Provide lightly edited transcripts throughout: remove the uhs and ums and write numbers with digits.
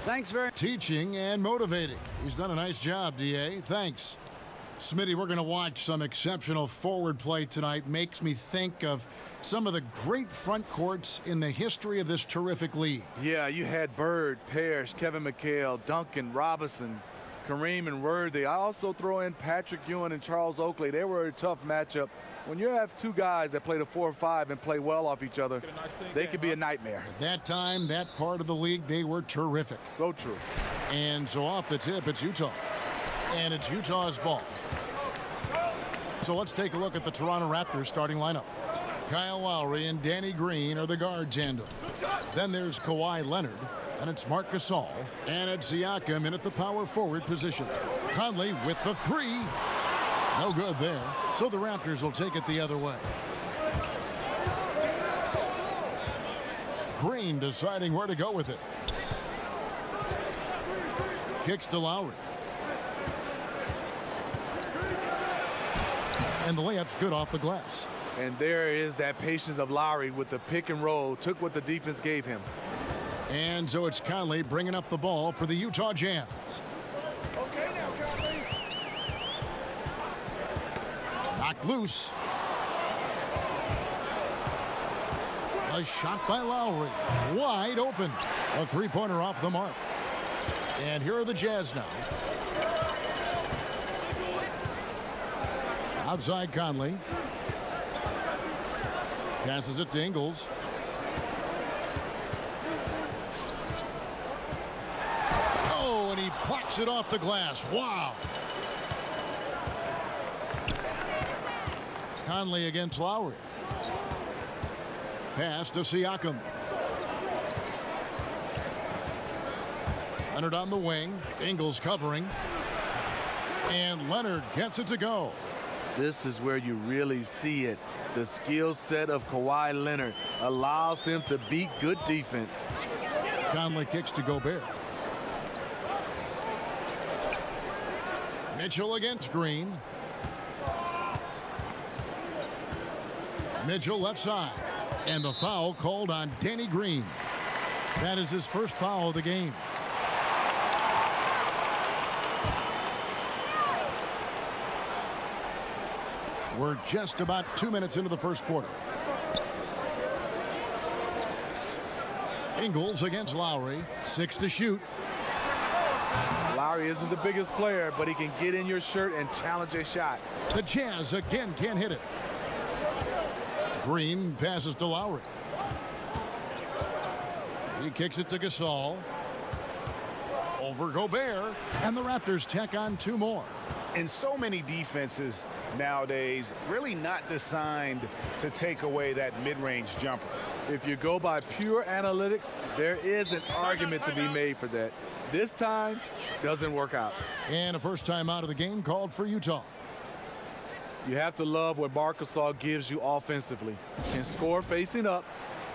Thanks very much. Teaching and motivating. He's done a nice job, D.A. Thanks. Smitty, we're going to watch some exceptional forward play tonight. Makes me think of some of the great front courts in the history of this terrific league. Yeah, you had Bird, Parrish, Kevin McHale, Duncan, Robinson, Kareem, and Worthy. I also throw in Patrick Ewing and Charles Oakley. They were a tough matchup. When you have two guys that play the 4 or 5 and play well off each other, they could be a nightmare. At that time, that part of the league, they were terrific. So true. And so off the tip, it's Utah. And it's Utah's ball. So let's take a look at the Toronto Raptors starting lineup. Kyle Lowry and Danny Green are the guard tandem. Then there's Kawhi Leonard, and it's Marc Gasol, and it's Siakam in at the power forward position. Conley with the 3. No good there. So the Raptors will take it the other way. Green deciding where to go with it. Kicks to Lowry. And the layup's good off the glass. And there is that patience of Lowry with the pick and roll. Took what the defense gave him. And so it's Conley bringing up the ball for the Utah Jazz. Okay now, Conley. Knocked loose. A shot by Lowry. Wide open. A three-pointer off the mark. And here are the Jazz now. Outside Conley. Passes it to Ingles. Oh, and he plucks it off the glass. Wow. Conley against Lowry. Pass to Siakam. Leonard on the wing. Ingles covering. And Leonard gets it to go. This is where you really see it. The skill set of Kawhi Leonard allows him to beat good defense. Conley kicks to Gobert. Mitchell against Green. Mitchell left side. And the foul called on Danny Green. That is his first foul of the game. We're just about 2 minutes into the first quarter. Ingles against Lowry. 6 to shoot. Lowry isn't the biggest player, but he can get in your shirt and challenge a shot. The Jazz again can't hit it. Green passes to Lowry. He kicks it to Gasol. Over Gobert. And the Raptors tack on 2 more. And so many defenses nowadays really not designed to take away that mid-range jumper. If you go by pure analytics, there is an argument to be made for that. This time, doesn't work out. And a first time out of the game called for Utah. You have to love what Marc Gasol gives you offensively. Can score facing up,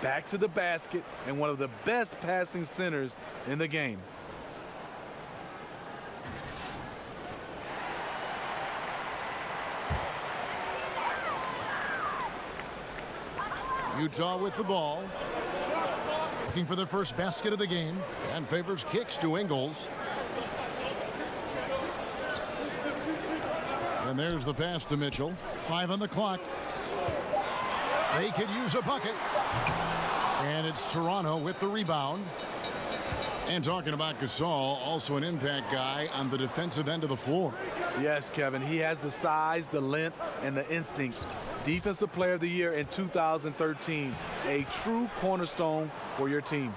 back to the basket, and one of the best passing centers in the game. Utah with the ball. Looking for their first basket of the game. And favors kicks to Ingles. And there's the pass to Mitchell. 5 on the clock. They could use a bucket. And it's Toronto with the rebound. And talking about Gasol, also an impact guy on the defensive end of the floor. Yes, Kevin. He has the size, the length, and the instincts. Defensive Player of the Year in 2013. A true cornerstone for your team.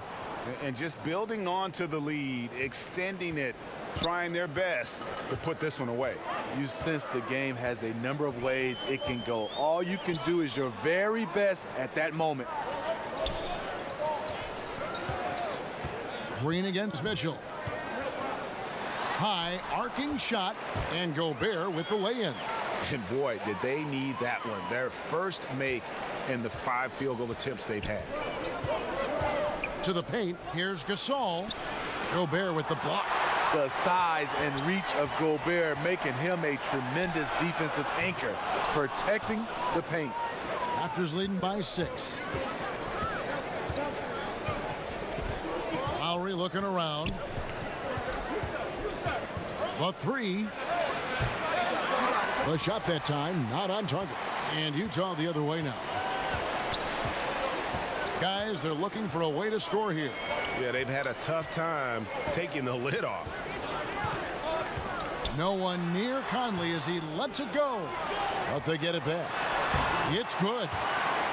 And just building on to the lead, extending it, trying their best to put this one away. You sense the game has a number of ways it can go. All you can do is your very best at that moment. Green against Mitchell. High arcing shot, and Gobert with the lay-in. And boy, did they need that one. Their first make in the 5 field goal attempts they've had. To the paint, here's Gasol. Gobert with the block. The size and reach of Gobert making him a tremendous defensive anchor, protecting the paint. Raptors leading by 6. Lowry Lowry looking around. The three. The shot that time, not on target. And Utah the other way now. Guys, they're looking for a way to score here. Yeah, they've had a tough time taking the lid off. No one near Conley as he lets it go. But they get it back. It's good.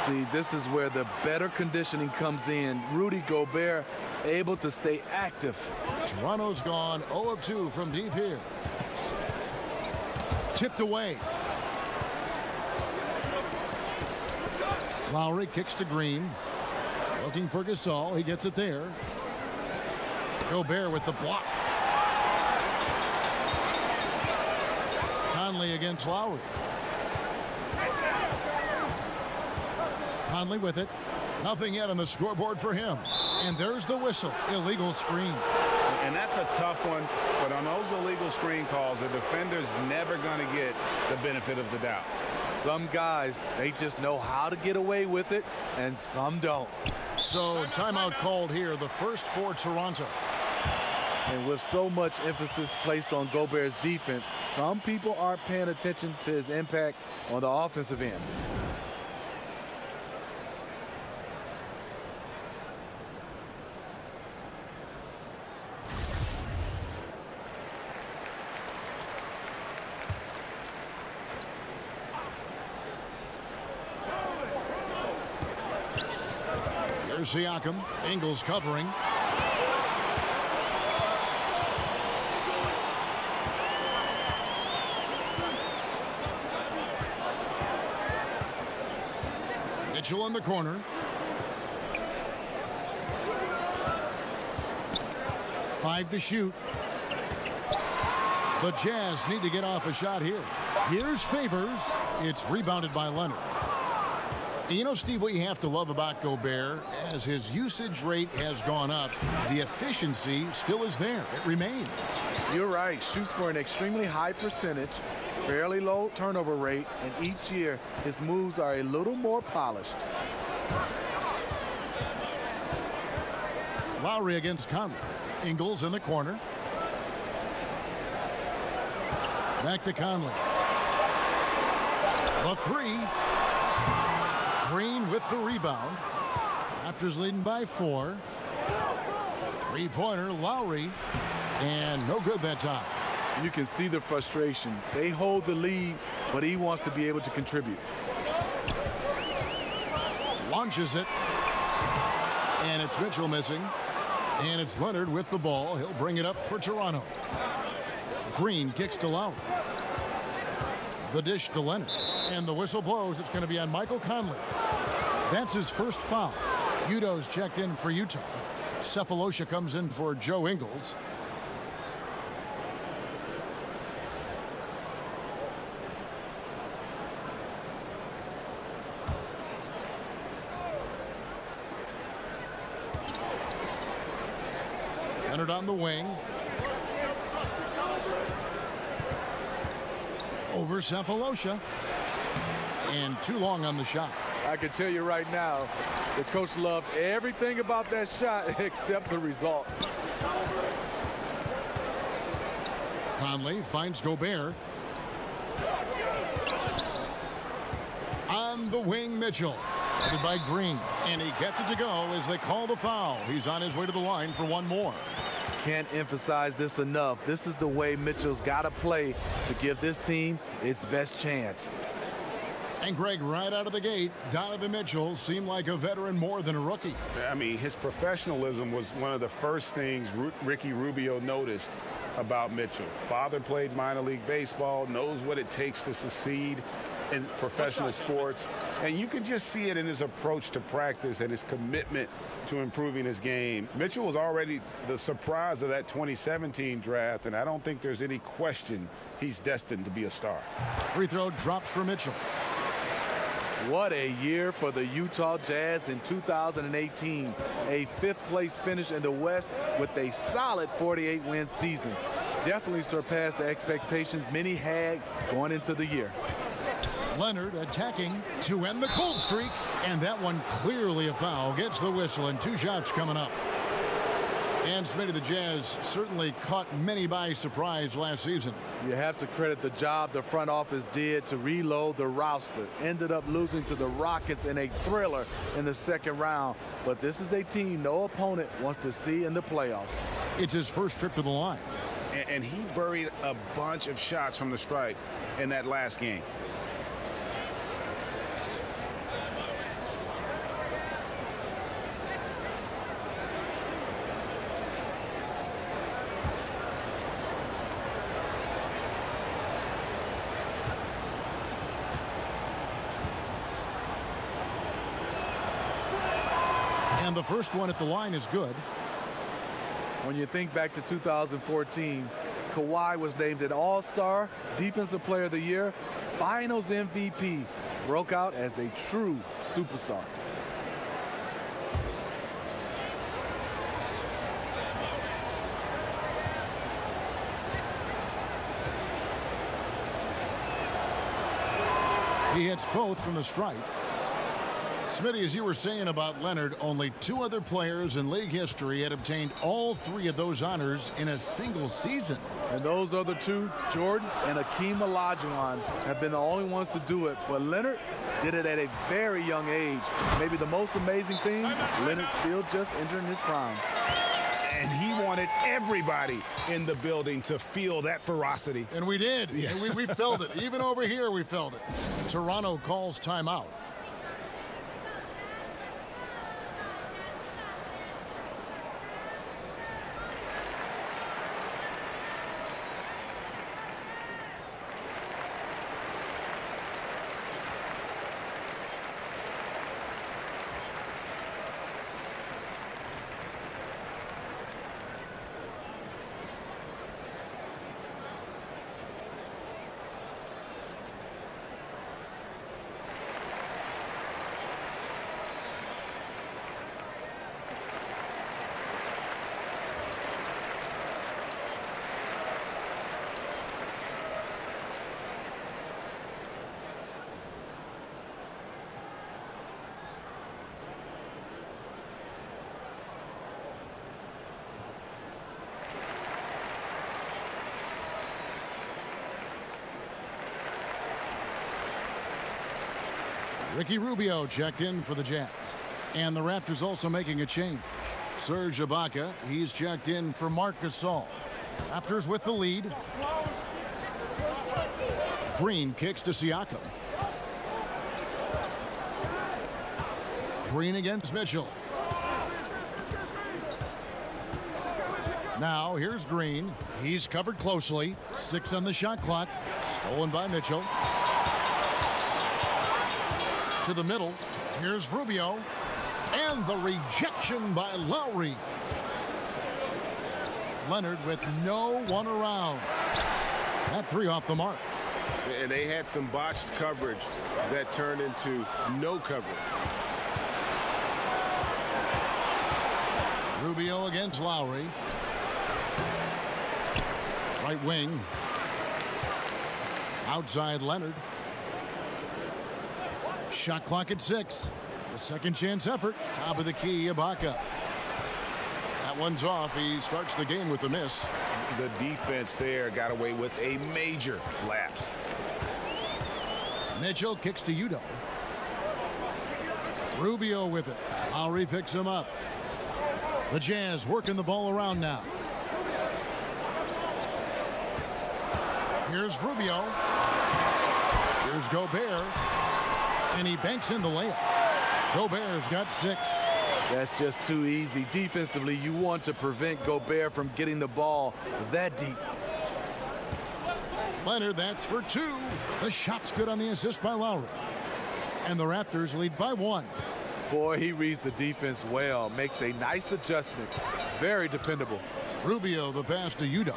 See, this is where the better conditioning comes in. Rudy Gobert able to stay active. Toronto's gone 0 of 2 from deep here. Tipped away. Lowry kicks to Green. Looking for Gasol. He gets it there. Gobert with the block. Conley against Lowry. Conley with it. Nothing yet on the scoreboard for him. And there's the whistle. Illegal screen. And that's a tough one. But on those illegal screen calls, the defender's never going to get the benefit of the doubt. Some guys, they just know how to get away with it, and some don't. So timeout called here, the first for Toronto. And with so much emphasis placed on Gobert's defense, some people aren't paying attention to his impact on the offensive end. Here's Siakam. Ingles covering. Mitchell in the corner. Five to shoot. The Jazz need to get off a shot here. Here's Favors. It's rebounded by Leonard. You know, Steve, what you have to love about Gobert, as his usage rate has gone up, the efficiency still is there. It remains. You're right. Shoots for an extremely high percentage, fairly low turnover rate, and each year his moves are a little more polished. Lowry against Conley. Ingles in the corner. Back to Conley. The three. Green with the rebound. Raptors leading by 4. Three-pointer, Lowry. And no good that time. You can see the frustration. They hold the lead, but he wants to be able to contribute. Launches it. And it's Mitchell missing. And it's Leonard with the ball. He'll bring it up for Toronto. Green kicks to Lowry. The dish to Leonard. And the whistle blows. It's going to be on Michael Conley. That's his first foul. Udo's checked in for Utah. Cephalosha comes in for Joe Ingles. Leonard on the wing. Over Cephalosha. And too long on the shot. I can tell you right now, the coach loved everything about that shot except the result. Conley finds Gobert. On the wing, Mitchell. Headed by Green. And he gets it to go as they call the foul. He's on his way to the line for one more. Can't emphasize this enough. This is the way Mitchell's got to play to give this team its best chance. And Greg, right out of the gate, Donovan Mitchell seemed like a veteran more than a rookie. I mean, his professionalism was one of the first things Ricky Rubio noticed about Mitchell. Father played minor league baseball, knows what it takes to succeed in professional sports. And you can just see it in his approach to practice and his commitment to improving his game. Mitchell was already the surprise of that 2017 draft, and I don't think there's any question he's destined to be a star. Free throw drops for Mitchell. What a year for the Utah Jazz in 2018. A fifth-place finish in the West with a solid 48-win season. Definitely surpassed the expectations many had going into the year. Leonard attacking to end the cold streak. And that one clearly a foul. Gets the whistle and 2 shots coming up. And Smitty, the Jazz certainly caught many by surprise last season. You have to credit the job the front office did to reload the roster. Ended up losing to the Rockets in a thriller in the second round. But this is a team no opponent wants to see in the playoffs. It's his first trip to the line. And he buried a bunch of shots from the stripe in that last game. And the first one at the line is good. When you think back to 2014, Kawhi was named an All-Star, Defensive Player of the Year, Finals MVP, broke out as a true superstar. He hits both from the stripe. Smitty, as you were saying about Leonard, only 2 other players in league history had obtained all 3 of those honors in a single season. And those other 2, Jordan and Hakeem Olajuwon, have been the only ones to do it. But Leonard did it at a very young age. Maybe the most amazing thing, Leonard still just entering his prime. And he wanted everybody in the building to feel that ferocity. And we did. Yeah. And we felt it. Even over here, we felt it. Toronto calls timeout. Ricky Rubio checked in for the Jazz. And the Raptors also making a change. Serge Ibaka, he's checked in for Marc Gasol. Raptors with the lead. Green kicks to Siakam. Green against Mitchell. Now here's Green. He's covered closely. 6 on the shot clock. Stolen by Mitchell. To the middle. Here's Rubio. And the rejection by Lowry. Leonard with no one around. That 3 off the mark. And they had some botched coverage that turned into no coverage. Rubio against Lowry. Right wing. Outside Leonard. Shot clock at 6. A second chance effort. Top of the key, Ibaka. That one's off. He starts the game with a miss. The defense there got away with a major lapse. Mitchell kicks to Udo. Rubio with it. Lowry picks him up. The Jazz working the ball around now. Here's Rubio. Here's Gobert. And he banks in the layup. Gobert's got 6. That's just too easy. Defensively, you want to prevent Gobert from getting the ball that deep. Leonard, that's for 2. The shot's good on the assist by Lowry. And the Raptors lead by 1. Boy, he reads the defense well. Makes a nice adjustment. Very dependable. Rubio, the pass to Udo.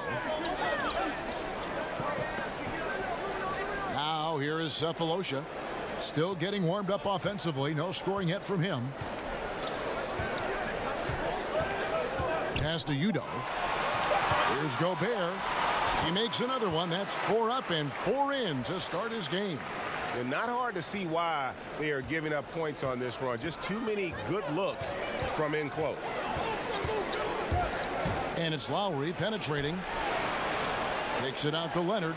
Now here is Cephalosha. Still getting warmed up offensively. No scoring yet from him. Pass to Udo. Here's Gobert. He makes another one. That's 4 up and 4 in to start his game. And not hard to see why they are giving up points on this run. Just too many good looks from in close. And it's Lowry penetrating. Takes it out to Leonard.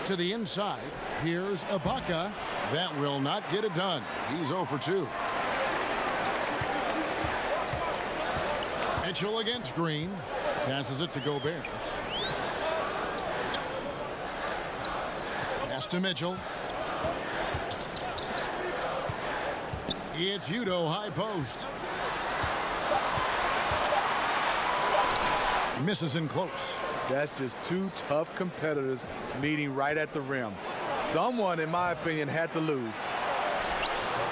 To the inside. Here's Ibaka. That will not get it done. He's 0 for 2. Mitchell against Green. Passes it to Gobert. Pass to Mitchell. It's Udo high post. Misses in close. That's just two tough competitors meeting right at the rim. Someone, in my opinion, had to lose.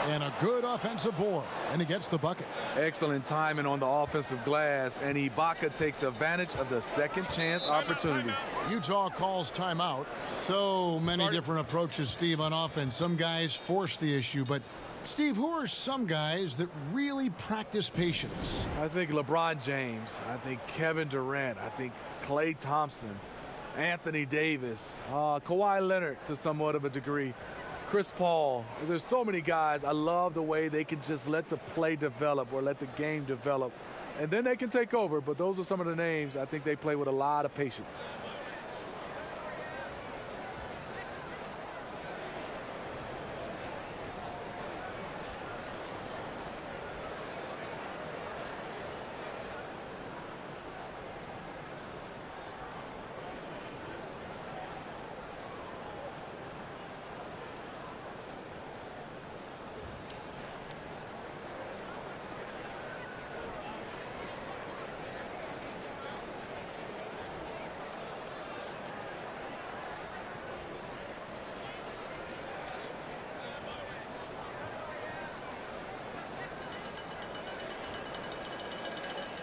And a good offensive board, and he gets the bucket. Excellent timing on the offensive glass, and Ibaka takes advantage of the second chance opportunity. Utah calls timeout. So many different approaches, Steve, on offense. Some guys force the issue, but Steve, who are some guys that really practice patience? I think LeBron James. I think Kevin Durant. I think Klay Thompson. Anthony Davis. Kawhi Leonard to somewhat of a degree. Chris Paul. There's so many guys. I love the way they can just let the play develop or let the game develop. And then they can take over. But those are some of the names. I think they play with a lot of patience.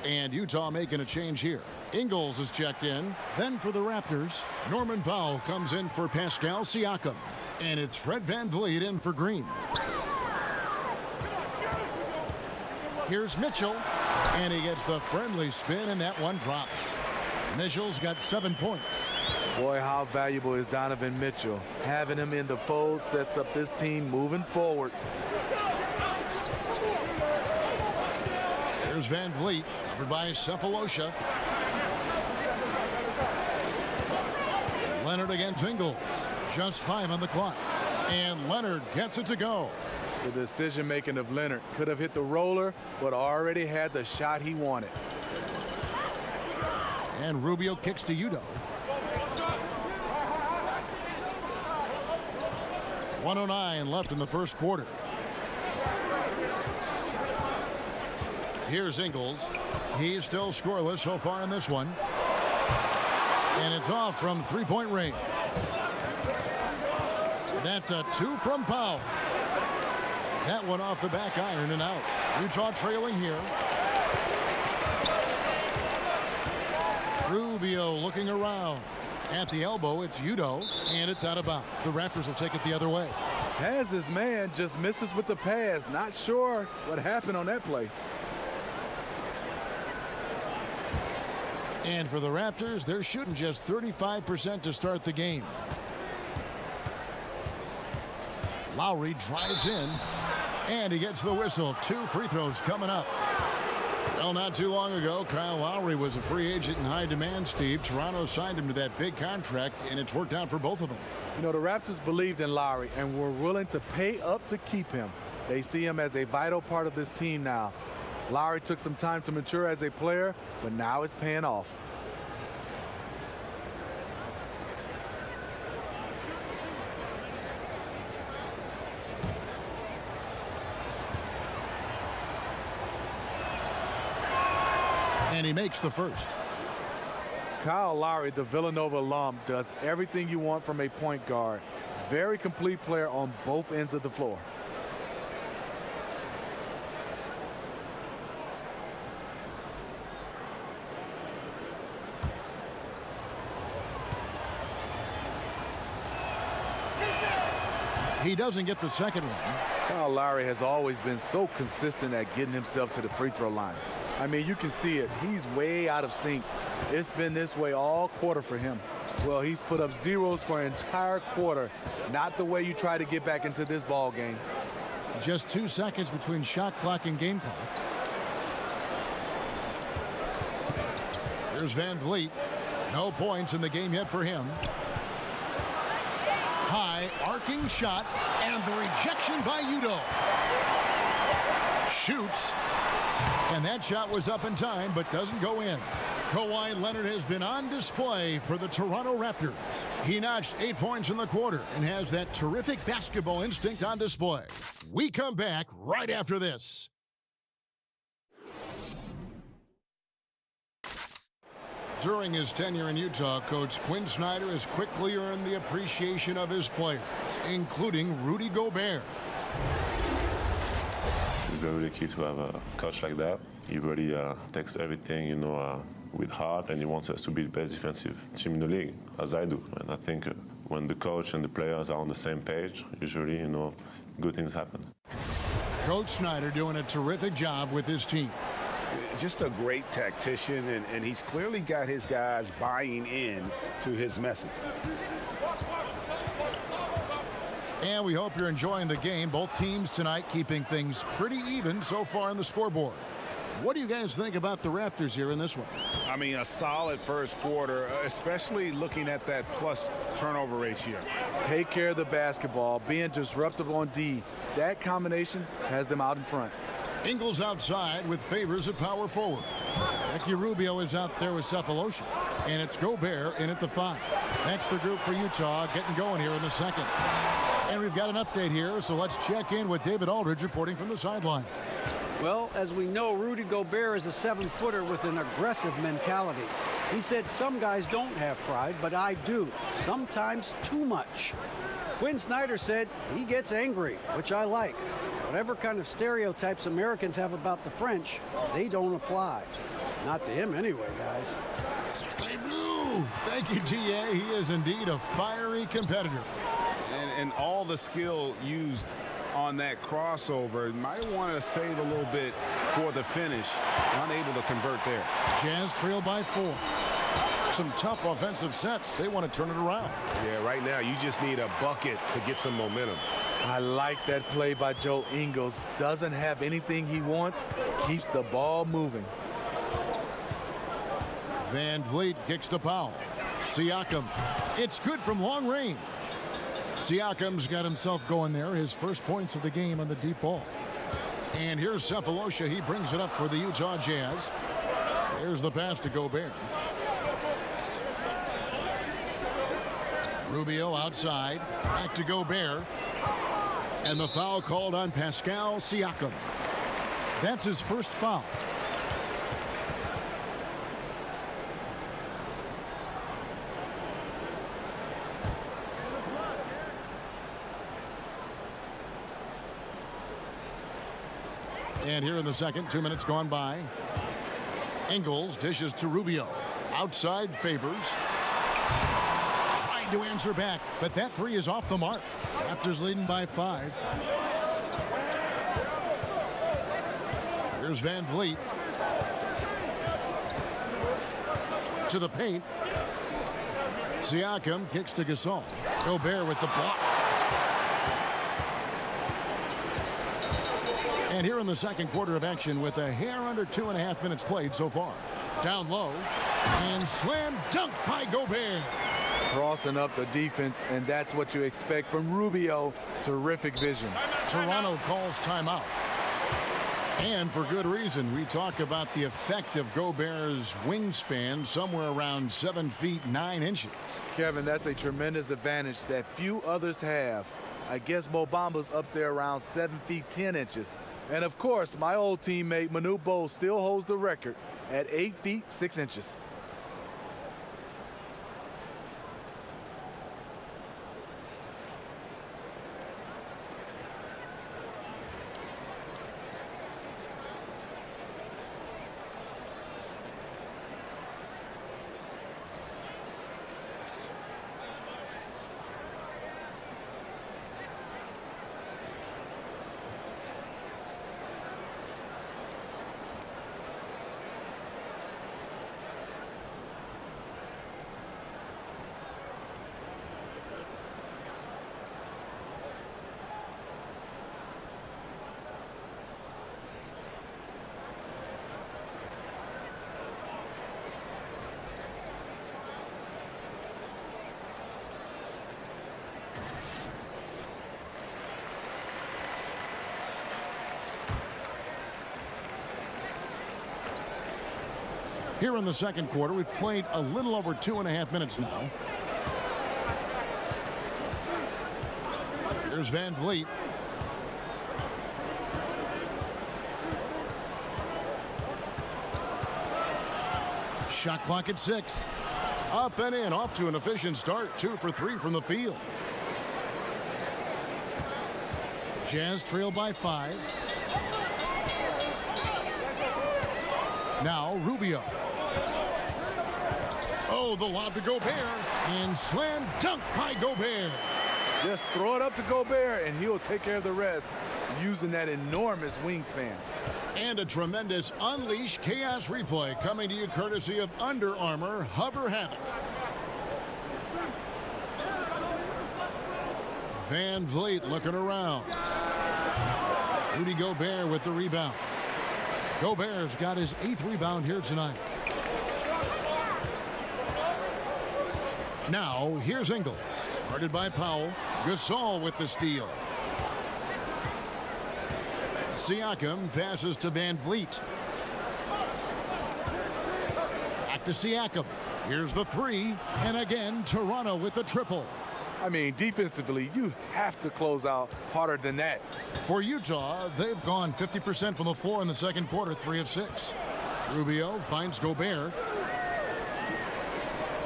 And Utah making a change here. Ingles is checked in. Then for the Raptors, Norman Powell comes in for Pascal Siakam. And it's Fred VanVleet in for Green. Here's Mitchell. And he gets the friendly spin, and that one drops. Mitchell's got 7 points. Boy, how valuable is Donovan Mitchell. Having him in the fold sets up this team moving forward. Here's VanVleet, covered by Cephalosha. Leonard against Ingles. Just 5 on the clock. And Leonard gets it to go. The decision-making of Leonard could have hit the roller, but already had the shot he wanted. And Rubio kicks to Udo. 1:09 left in the first quarter. Here's Ingles. He's still scoreless so far in this one. And it's off from three-point range. That's a 2 from Powell. That one off the back iron and out. Utah trailing here. Rubio looking around. At the elbow, it's Udo, and it's out of bounds. The Raptors will take it the other way. Has his man, just misses with the pass. Not sure what happened on that play. And for the Raptors, they're shooting just 35% to start the game. Lowry drives in, and he gets the whistle. 2 free throws coming up. Well, not too long ago, Kyle Lowry was a free agent in high demand, Steve. Toronto signed him to that big contract, and it's worked out for both of them. You know, the Raptors believed in Lowry and were willing to pay up to keep him. They see him as a vital part of this team now. Lowry took some time to mature as a player, but now it's paying off. And he makes the first. Kyle Lowry, the Villanova alum, does everything you want from a point guard. Very complete player on both ends of the floor. He doesn't get the second one. Kyle Lowry has always been so consistent at getting himself to the free throw line. I mean, you can see it. He's way out of sync. It's been this way all quarter for him. Well, he's put up zeros for an entire quarter. Not the way you try to get back into this ball game. Just 2 seconds between shot clock and game clock. Here's Van Vliet. No points in the game yet for him. High arcing shot, and the rejection by Udo. Shoots, and that shot was up in time but doesn't go in. Kawhi Leonard has been on display for the Toronto Raptors. He notched 8 points in the quarter and has that terrific basketball instinct on display. We come back right after this. During his tenure in Utah, Coach Quinn Snyder has quickly earned the appreciation of his players, including Rudy Gobert. It's very lucky to have a coach like that. He really takes everything, with heart, and he wants us to be the best defensive team in the league, as I do. And I think when the coach and the players are on the same page, usually, good things happen. Coach Snyder doing a terrific job with his team. Just a great tactician, and he's clearly got his guys buying in to his message. And we hope you're enjoying the game. Both teams tonight keeping things pretty even so far on the scoreboard. What do you guys think about the Raptors here in this one? I mean, a solid first quarter, especially looking at that plus turnover ratio. Take care of the basketball, being disruptive on D. That combination has them out in front. Ingles outside with Favors at power forward. Ricky Rubio is out there with Cephalosha. And it's Gobert in at the 5. That's the group for Utah getting going here in the second. And we've got an update here, so let's check in with David Aldridge reporting from the sideline. Well, as we know, Rudy Gobert is a 7-footer with an aggressive mentality. He said some guys don't have pride, but I do. Sometimes too much. Quinn Snyder said he gets angry, which I like. Whatever kind of stereotypes Americans have about the French, they don't apply. Not to him anyway, guys. Sacre bleu! Thank you, T.A. He is indeed a fiery competitor. And all the skill used on that crossover, might want to save a little bit for the finish. Unable to convert there. Jazz trail by 4. Some tough offensive sets. They want to turn it around. Yeah, right now you just need a bucket to get some momentum. I like that play by Joe Ingles. Doesn't have anything he wants, keeps the ball moving. Van Vliet kicks to Powell. Siakam. It's good from long range. Siakam's got himself going there. His first points of the game on the deep ball. And here's Cephalosha. He brings it up for the Utah Jazz. There's the pass to Gobert. Rubio outside. Back to Gobert. And the foul called on Pascal Siakam. That's his first foul. And here in the second, 2 minutes gone by. Ingles dishes to Rubio. Outside Favors. Trying to answer back, but that 3 is off the mark. Raptors leading by 5. Here's Van Vliet. To the paint. Siakam kicks to Gasol. Gobert with the block. And here in the second quarter of action with a hair under 2.5 minutes played so far. Down low. And slam dunk by Gobert. Crossing up the defense, and that's what you expect from Rubio. Terrific vision. Toronto calls timeout. And for good reason. We talk about the effect of Gobert's wingspan, somewhere around 7 feet 9 inches. Kevin, that's a tremendous advantage that few others have. I guess Mo Bamba's up there around 7 feet 10 inches. And of course, my old teammate Manu Bol still holds the record at 8 feet 6 inches. Here in the second quarter, we've played a little over 2.5 minutes now. Here's Van Vliet. Shot clock at 6. Up and in, off to an efficient start. 2 for 3 from the field. Jazz trail by 5. Now Rubio. Oh, the lob to Gobert. And slam dunk by Gobert. Just throw it up to Gobert, and he'll take care of the rest using that enormous wingspan. And a tremendous Unleash Chaos replay coming to you courtesy of Under Armour Hover Havoc. Van Vliet looking around. Rudy Gobert with the rebound. Gobert's got his 8th rebound here tonight. Now, here's Ingles. Guarded by Powell. Gasol with the steal. Siakam passes to Van Vliet. Back to Siakam. Here's the 3. And again, Toronto with the triple. I mean, defensively, you have to close out harder than that. For Utah, they've gone 50% from the floor in the second quarter, 3 of 6. Rubio finds Gobert.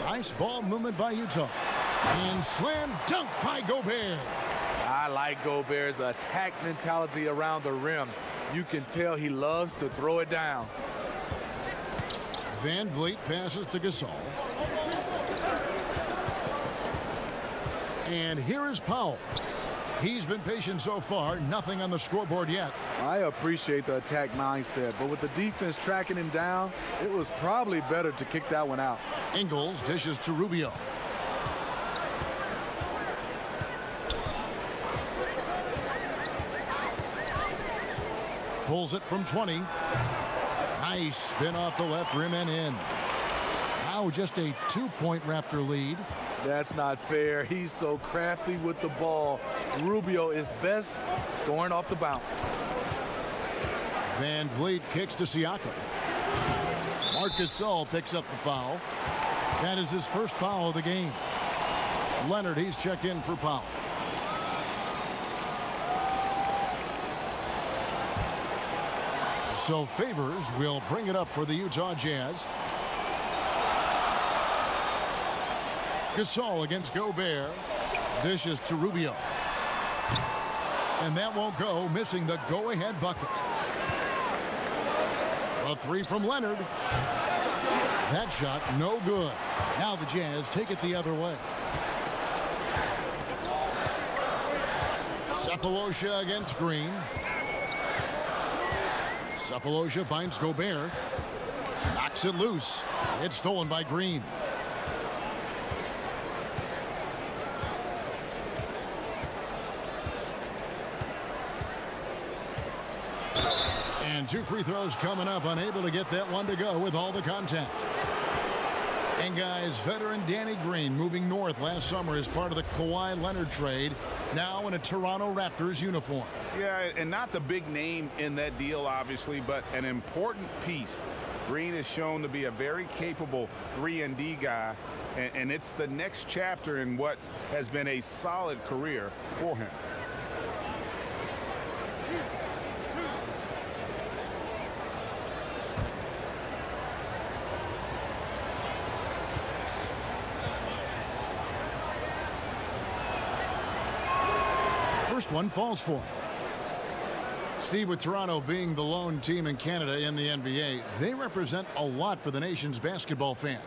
Nice ball movement by Utah. And slam dunk by Gobert. I like Gobert's attack mentality around the rim. You can tell he loves to throw it down. Van Vliet passes to Gasol. And here is Powell. He's been patient so far. Nothing on the scoreboard yet. I appreciate the attack mindset, but with the defense tracking him down, it was probably better to kick that one out. Ingles dishes to Rubio. Pulls it from 20. Nice spin off the left rim and in. Now just a 2-point Raptor lead. That's not fair. He's so crafty with the ball. Rubio is best scoring off the bounce. Van Vliet kicks to Siakam. Marc Gasol picks up the foul. That is his first foul of the game. Leonard, he's checked in for Powell. So Favors will bring it up for the Utah Jazz. Gasol against Gobert. Dishes to Rubio. And that won't go, missing the go-ahead bucket. A 3 from Leonard. That shot no good. Now the Jazz take it the other way. Cephalosha against Green. Cephalosha finds Gobert. Knocks it loose. It's stolen by Green. And 2 free throws coming up. Unable to get that one to go with all the contact. And guys, veteran Danny Green moving north last summer as part of the Kawhi Leonard trade. Now in a Toronto Raptors uniform. Yeah, and not the big name in that deal, obviously, but an important piece. Green is shown to be a very capable 3-and-D guy, and it's the next chapter in what has been a solid career for him. First one falls for him. Steve, with Toronto being the lone team in Canada in the NBA, they represent a lot for the nation's basketball fans.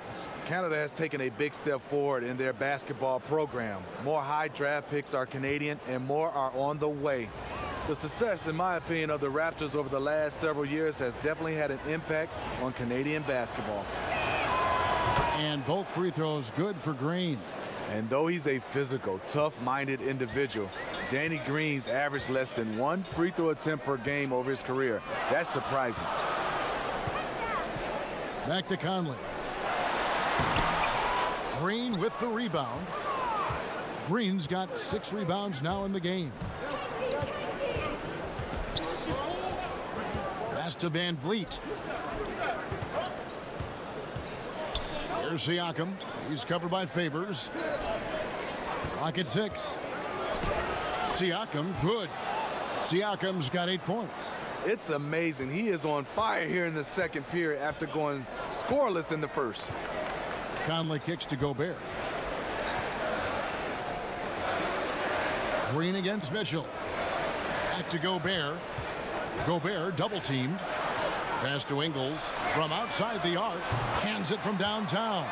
Canada has taken a big step forward in their basketball program. More high draft picks are Canadian, and more are on the way. The success, in my opinion, of the Raptors over the last several years has definitely had an impact on Canadian basketball. And both free throws good for Green. And though he's a physical, tough-minded individual, Danny Green's averaged less than 1 free throw attempt per game over his career. That's surprising. Back to Conley. Green with the rebound. Green's got 6 rebounds now in the game. Pass to Van Vliet. Here's Siakam. He's covered by Favors. Clock at 6. Siakam, good. Siakam's got 8 points. It's amazing. He is on fire here in the second period after going scoreless in the first. Conley kicks to Gobert. Green against Mitchell. Back to Gobert. Gobert double teamed. Pass to Ingles from outside the arc. Hands it from downtown.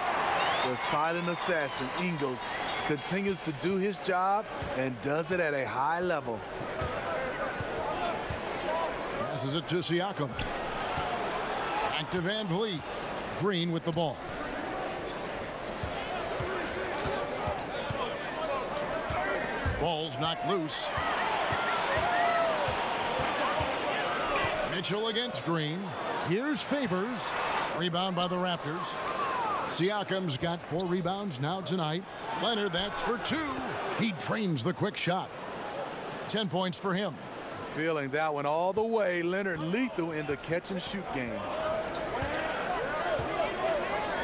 The silent assassin, Ingles, continues to do his job and does it at a high level. Passes it to Siakam. Back to Van Vliet. Green with the ball. Ball's knocked loose. Mitchell against Green. Here's Favors. Rebound by the Raptors. Siakam's got 4 rebounds now tonight. Leonard, that's for 2. He drains the quick shot. 10 points for him. Feeling that one all the way. Leonard lethal in the catch and shoot game.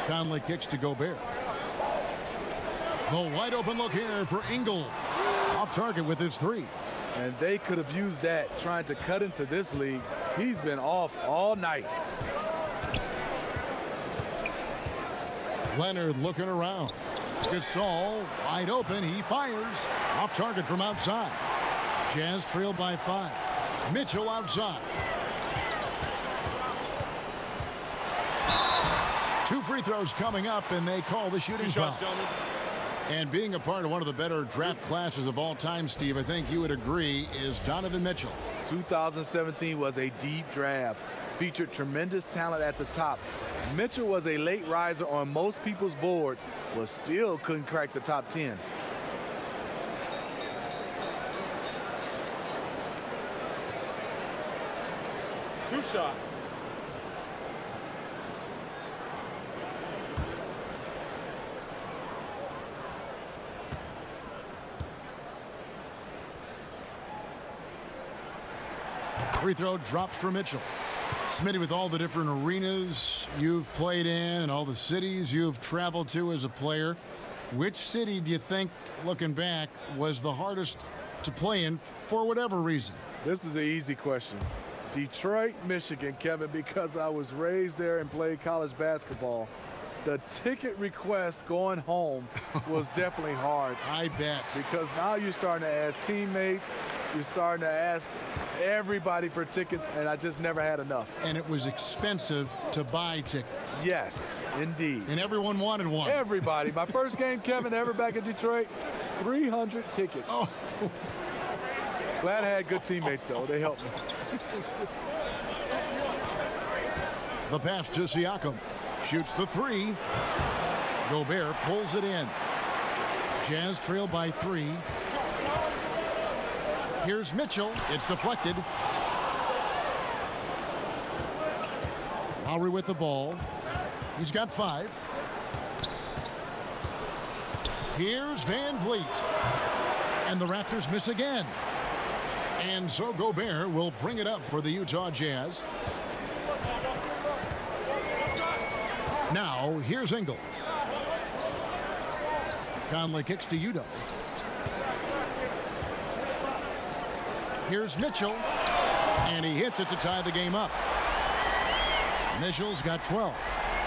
Conley kicks to Gobert. The wide open look here for Ingles. Off target with his 3. And they could have used that trying to cut into this league. He's been off all night. Leonard looking around. Gasol wide open. He fires. Off target from outside. Jazz trailed by 5. Mitchell outside. 2 free throws coming up, and they call the shooting foul. And being a part of one of the better draft classes of all time, Steve, I think you would agree, is Donovan Mitchell. 2017 was a deep draft. Featured tremendous talent at the top. Mitchell was a late riser on most people's boards, but still couldn't crack the top 10. Two shots. Free throw drops for Mitchell. Smitty, with all the different arenas you've played in and all the cities you've traveled to as a player, which city do you think, looking back, was the hardest to play in for whatever reason? This is an easy question. Detroit, Michigan, Kevin, because I was raised there and played college basketball. The ticket request going home was definitely hard. I bet. Because now you're starting to ask teammates, you're starting to ask everybody for tickets, and I just never had enough. And it was expensive to buy tickets. Yes, indeed. And everyone wanted one. Everybody. My first game, Kevin, ever back in Detroit, 300 tickets. Oh. Glad I had good teammates, though. They helped me. The pass to Siakam. Shoots the 3. Gobert pulls it in. Jazz trail by 3. Here's Mitchell. It's deflected. Lowry with the ball. He's got 5. Here's Van Vliet. And the Raptors miss again. And so Gobert will bring it up for the Utah Jazz. Now, here's Ingles. Conley kicks to Udoh. Here's Mitchell. And he hits it to tie the game up. Mitchell's got 12.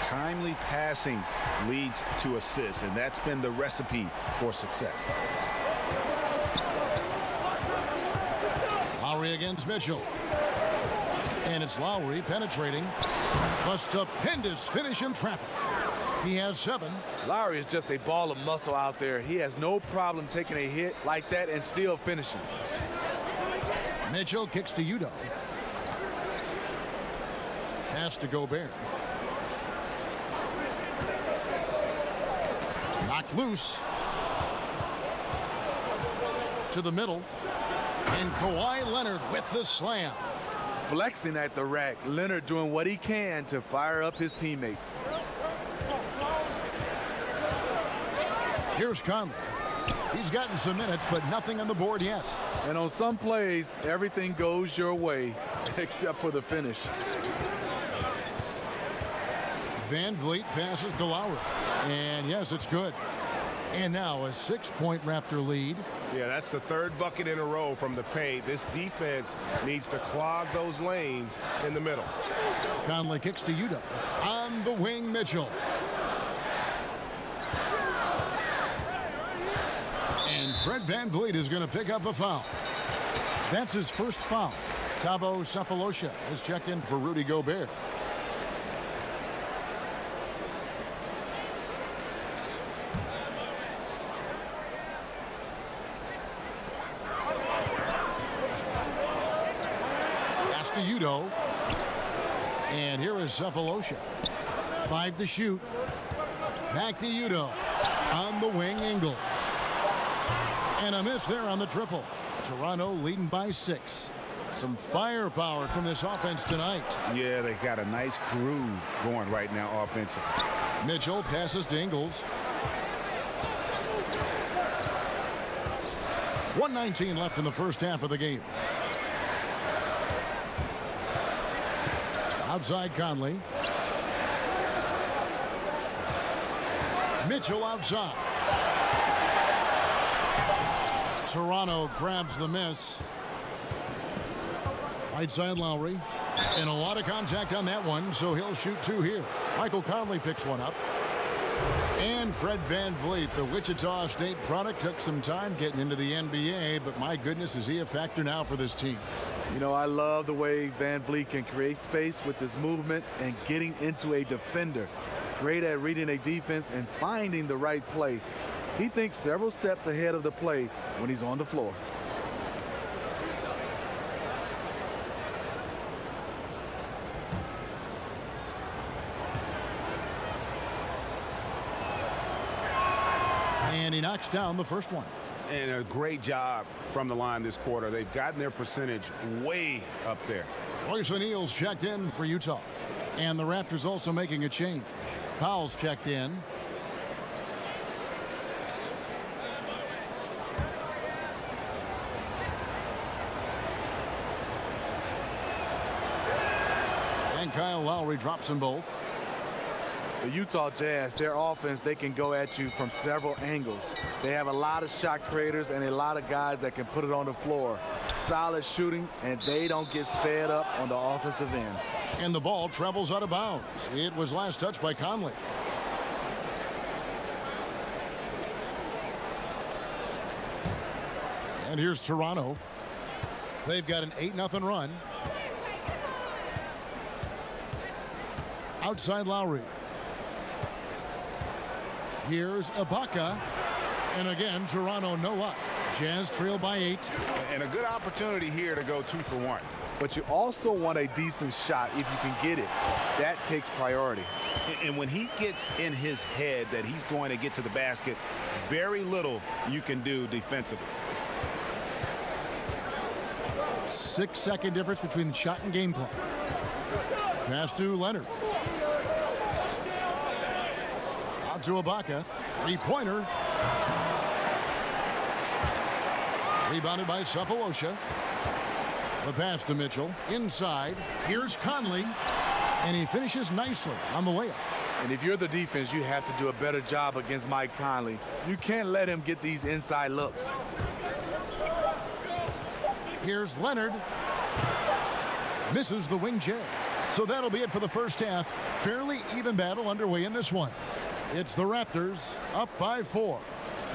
Timely passing leads to assists, and that's been the recipe for success. Lowry against Mitchell. And it's Lowry penetrating. A stupendous finish in traffic. He has 7. Lowry is just a ball of muscle out there. He has no problem taking a hit like that and still finishing. Mitchell kicks to Udoh. Pass to Gobert. Knocked loose. To the middle. And Kawhi Leonard with the slam. Flexing at the rack. Leonard doing what he can to fire up his teammates. Here's Conley. He's gotten some minutes, but nothing on the board yet. And on some plays, everything goes your way, except for the finish. Van Vliet passes to Lowry. And yes, it's good. And now a 6-point Raptor lead. Yeah, that's the third bucket in a row from the paint. This defense needs to clog those lanes in the middle. Conley kicks to Udo. On the wing, Mitchell. And Fred Van Vliet is going to pick up a foul. That's his first foul. Thabo Sefolosha has checked in for Rudy Gobert. Pass to Udo. And here is Sefolosha. 5 to shoot. Back to Udo. On the wing, Ingles. And a miss there on the triple. Toronto leading by 6. Some firepower from this offense tonight. Yeah, they got a nice groove going right now offensively. Mitchell passes to Ingles. 1:19 left in the first half of the game. Outside Conley. Mitchell outside. Toronto grabs the miss. Right side Lowry. And a lot of contact on that one, so he'll shoot 2 here. Michael Conley picks one up. And Fred Van Vliet, the Wichita State product, took some time getting into the NBA, but my goodness, is he a factor now for this team. You know, I love the way Van Vliet can create space with his movement and getting into a defender. Great at reading a defense and finding the right play. He thinks several steps ahead of the play when he's on the floor. And he knocks down the first one. And a great job from the line this quarter. They've gotten their percentage way up there. Royce O'Neal's checked in for Utah. And the Raptors also making a change. Powell's checked in. And Kyle Lowry drops them both. The Utah Jazz, their offense, they can go at you from several angles. They have a lot of shot creators and a lot of guys that can put it on the floor. Solid shooting, and they don't get sped up on the offensive end. And the ball travels out of bounds. It was last touched by Conley. And here's Toronto. They've got an 8-0 run. Outside Lowry. Here's Ibaka. And again, Toronto no up. Jazz trail by 8. And a good opportunity here to go 2 for 1. But you also want a decent shot if you can get it. That takes priority. And when he gets in his head that he's going to get to the basket, very little you can do defensively. 6-second difference between the shot and game clock. Pass to Leonard. Out to Ibaka. 3-pointer. Rebounded by Sefolosha. The pass to Mitchell. Inside. Here's Conley. And he finishes nicely on the layup. And if you're the defense, you have to do a better job against Mike Conley. You can't let him get these inside looks. Here's Leonard. Misses the wing jab. So that'll be it for the first half. Fairly even battle underway in this one. It's the Raptors up by 4.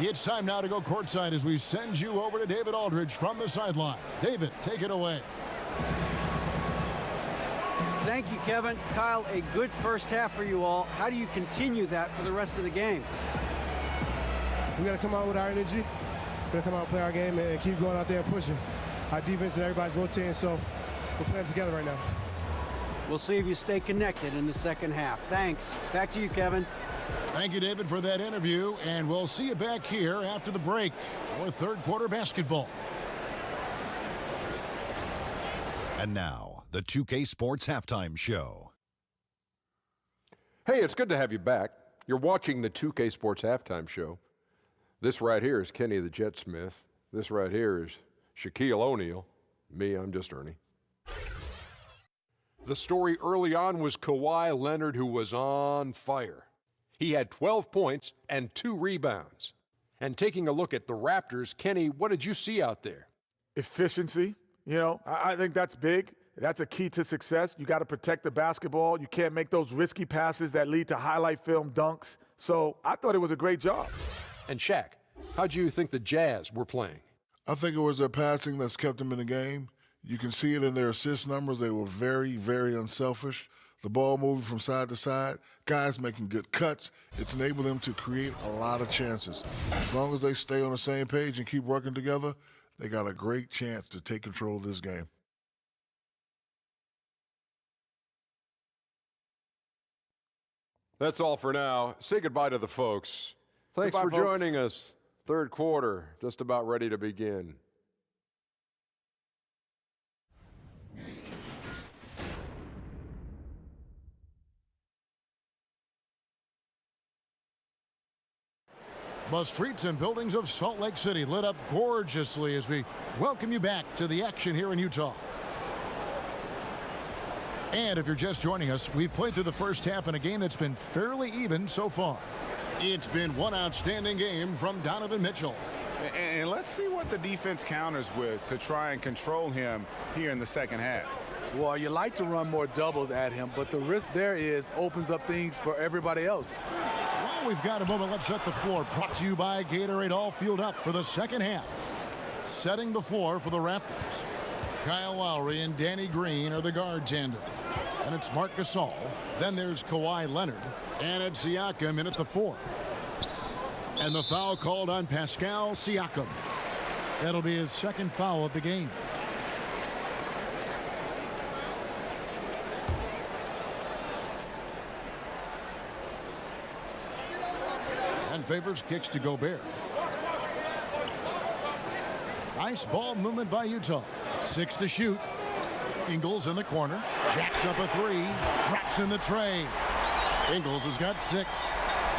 It's time now to go courtside as we send you over to David Aldridge from the sideline. David, take it away. Thank you, Kevin. Kyle, a good first half for you all. How do you continue that for the rest of the game? We got to come out with our energy. We're going to come out and play our game and keep going out there and pushing. Our defense and everybody's rotating, so we're playing together right now. We'll see if you stay connected in the second half. Thanks. Back to you, Kevin. Thank you, David, for that interview, and we'll see you back here after the break for third quarter basketball. And now, the 2K Sports Halftime Show. Hey, it's good to have you back. You're watching the 2K Sports Halftime Show. This right here is Kenny the Jet Smith. This right here is Shaquille O'Neal. Me, I'm just Ernie. The story early on was Kawhi Leonard, who was on fire. He had 12 points and 2 rebounds. And taking a look at the Raptors, Kenny, what did you see out there? Efficiency. I think that's big. That's a key to success. You got to protect the basketball. You can't make those risky passes that lead to highlight film dunks. So I thought it was a great job. And Shaq, how'd you think the Jazz were playing? I think it was their passing that's kept them in the game. You can see it in their assist numbers. They were very, very unselfish. The ball moving from side to side, guys making good cuts. It's enabled them to create a lot of chances. As long as they stay on the same page and keep working together, they got a great chance to take control of this game. That's all for now. Say goodbye to the folks. Thanks Goodbye, for folks. joining us. Third quarter, just about ready to begin. The streets and buildings of Salt Lake City lit up gorgeously as we welcome you back to the action here in Utah. And if you're just joining us, we've played through the first half in a game that's been fairly even so far. It's been one outstanding game from Donovan Mitchell. And let's see what the defense counters with to try and control him here in the second half. Well, you like to run more doubles at him, but the risk there is opens up things for everybody else. Well, we've got a moment. Let's set the floor. Brought to you by Gatorade, all fueled up for the second half. Setting the floor for the Raptors. Kyle Lowry and Danny Green are the guard tandem. And it's Marc Gasol. Then there's Kawhi Leonard. And it's Siakam in at the 4. And the foul called on Pascal Siakam. That'll be his second foul of the game. And favors kicks to Gobert. Nice ball movement by Utah. 6 to shoot. Ingles in the corner. Jacks up a 3. Drops in the tray. Ingles has got 6.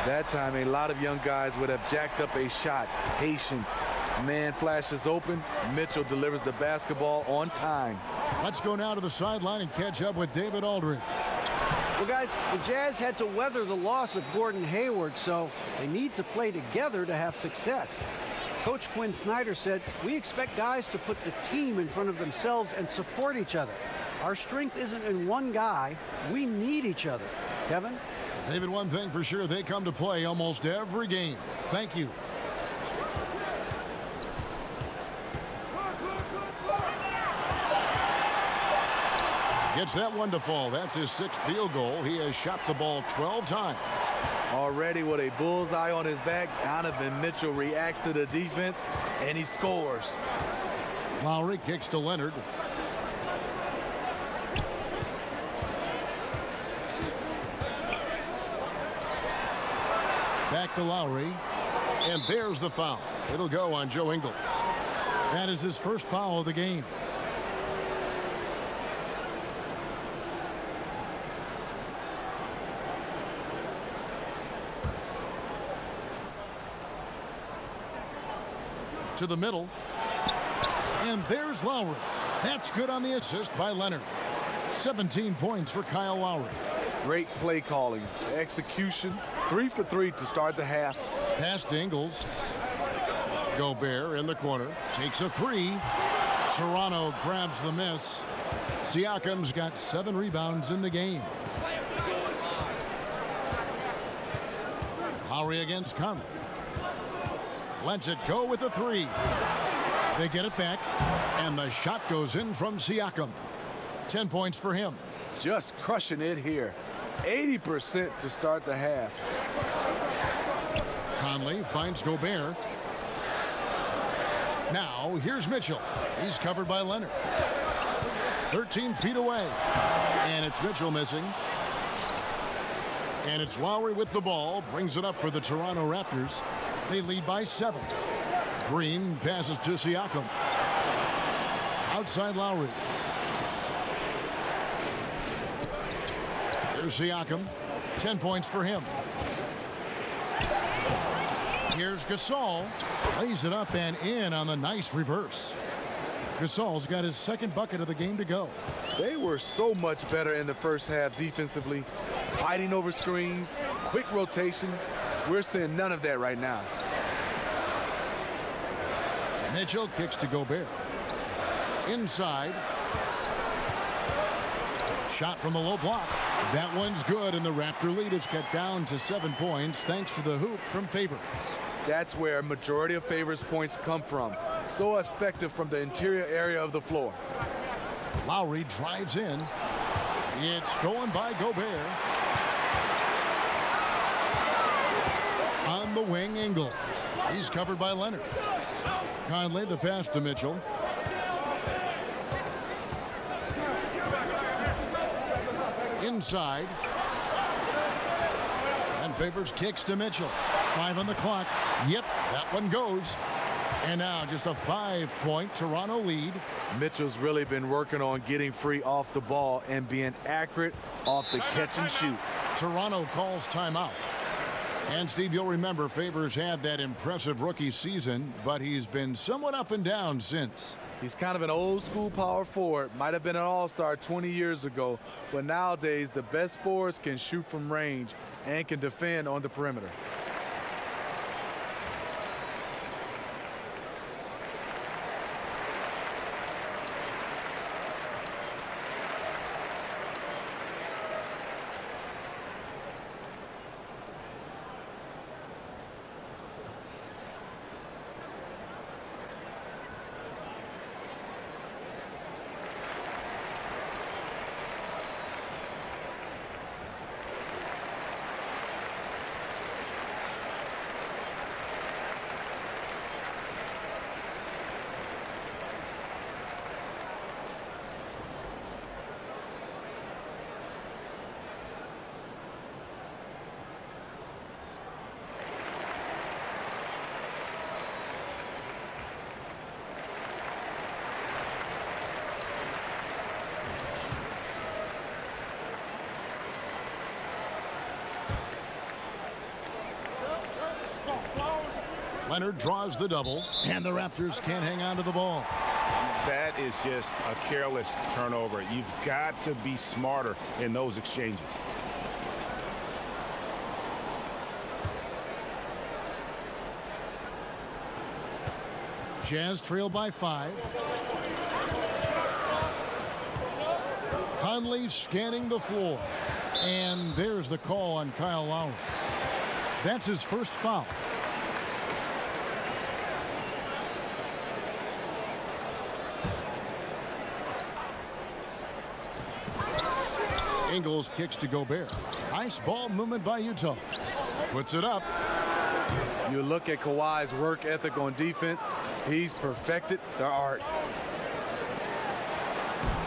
That time, a lot of young guys would have jacked up a shot. Patience. Man flashes open. Mitchell delivers the basketball on time. Let's go now to the sideline and catch up with David Aldridge. Well, guys, the Jazz had to weather the loss of Gordon Hayward, so they need to play together to have success. Coach Quinn Snyder said, "We expect guys to put the team in front of themselves and support each other. Our strength isn't in one guy. We need each other." Kevin? David, one thing for sure, they come to play almost every game. Thank you. Gets that one to fall. That's his 6th field goal. He has shot the ball 12 times. Already with a bullseye on his back, Donovan Mitchell reacts to the defense, and he scores. Lowry kicks to Leonard. Back to Lowry. And there's the foul. It'll go on Joe Ingles. That is his first foul of the game. To the middle. And there's Lowry. That's good on the assist by Leonard. 17 points for Kyle Lowry. Great play calling. Execution. 3 for 3 to start the half. Pass to Ingles. Gobert in the corner. Takes a 3. Toronto grabs the miss. Siakam's got 7 rebounds in the game. Lowry against Conley. Lets it go with a 3. They get it back, and the shot goes in from Siakam. 10 points for him. Just crushing it here. 80% to start the half. Conley finds Gobert. Now, here's Mitchell. He's covered by Leonard. 13 feet away. And it's Mitchell missing. And it's Lowry with the ball. Brings it up for the Toronto Raptors. They lead by 7. Green passes to Siakam. Outside Lowry. There's Siakam. 10 points for him. Here's Gasol. Lays it up and in on the nice reverse. Gasol's got his second bucket of the game to go. They were so much better in the first half defensively, fighting over screens, quick rotation. We're seeing none of that right now. Mitchell kicks to Gobert. Inside. Shot from the low block. That one's good, and the Raptor lead is cut down to 7 points thanks to the hoop from Favors. That's where a majority of Favors points come from. So effective from the interior area of the floor. Lowry drives in. It's stolen by Gobert. On the wing, Ingles. He's covered by Leonard. Conley, the pass to Mitchell. Inside. And Favors kicks to Mitchell. 5 on the clock. Yep, that one goes. And now just a 5-point Toronto lead. Mitchell's really been working on getting free off the ball and being accurate off the catch and shoot. Toronto calls timeout. And Steve, you'll remember Favors had that impressive rookie season, but he's been somewhat up and down since. He's kind of an old school power forward. Might have been an all-star 20 years ago, but nowadays the best forwards can shoot from range and can defend on the perimeter. Leonard draws the double, and the Raptors can't hang on to the ball. That is just a careless turnover. You've got to be smarter in those exchanges. Jazz trail by 5. Conley scanning the floor. And there's the call on Kyle Lowry. That's his first foul. Ingles kicks to Gobert. Nice ball movement by Utah. Puts it up. You look at Kawhi's work ethic on defense. He's perfected the art.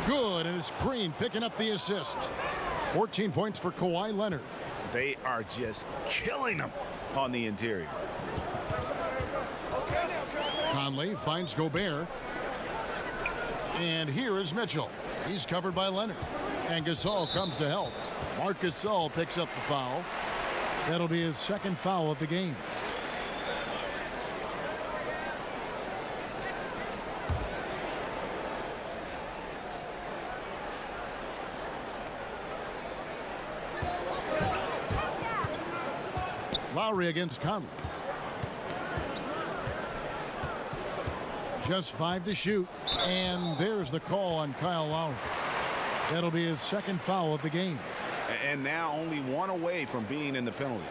Good, and it's Green picking up the assist. 14 points for Kawhi Leonard. They are just killing them on the interior. Conley finds Gobert. And here is Mitchell. He's covered by Leonard. And Gasol comes to help. Marc Gasol picks up the foul. That'll be his second foul of the game. Lowry against Conley. Just 5 to shoot. And there's the call on Kyle Lowry. That'll be his second foul of the game. And now only one away from being in the penalty.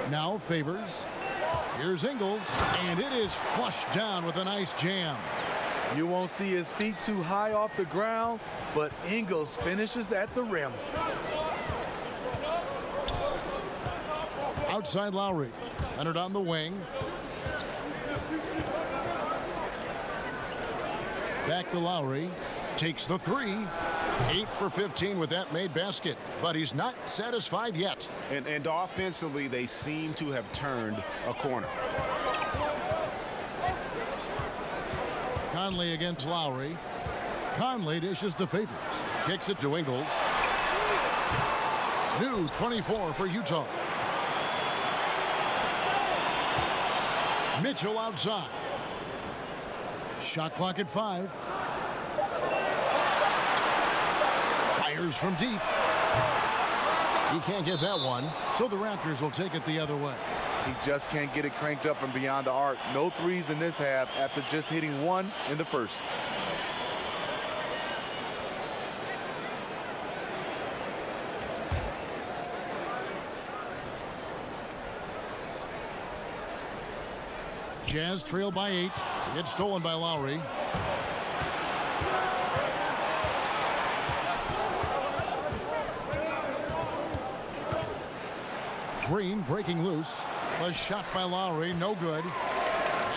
Now Favors. Here's Ingles, and it is flushed down with a nice jam. You won't see his feet too high off the ground, but Ingles finishes at the rim. Outside Lowry. Leonard on the wing. Back to Lowry. Takes the 3. 8 for 15 with that made basket. But he's not satisfied yet. And offensively, they seem to have turned a corner. Conley against Lowry. Conley dishes to Favors. Kicks it to Ingles. New 24 for Utah. Mitchell outside. Shot clock at 5. Fires from deep. He can't get that one, so the Raptors will take it the other way. He just can't get it cranked up from beyond the arc. No threes in this half after just hitting one in the first. Jazz trail by 8. It's stolen by Lowry. Green breaking loose. A shot by Lowry, no good.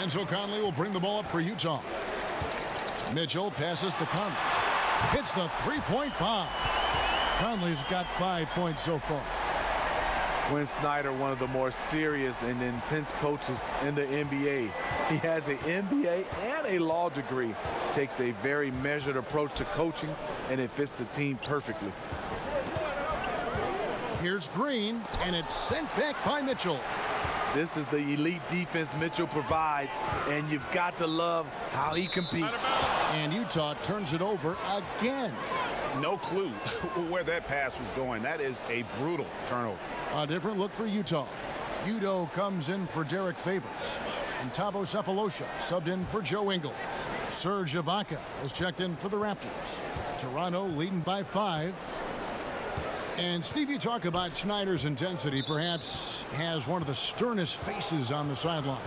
And so Conley will bring the ball up for Utah. Mitchell passes to Conley. Hits the three-point bomb. Conley's got 5 points so far. Quinn Snyder, one of the more serious and intense coaches in the NBA. He has an MBA and a law degree. Takes a very measured approach to coaching, and it fits the team perfectly. Here's Green, and it's sent back by Mitchell. This is the elite defense Mitchell provides, and you've got to love how he competes. And Utah turns it over again. No clue where that pass was going. That is a brutal turnover. A different look for Utah. Udo comes in for Derek Favors. And Thabo Sefolosha subbed in for Joe Ingles. Serge Ibaka has checked in for the Raptors. Toronto leading by 5. And Steve, you talk about Snyder's intensity, perhaps has one of the sternest faces on the sideline.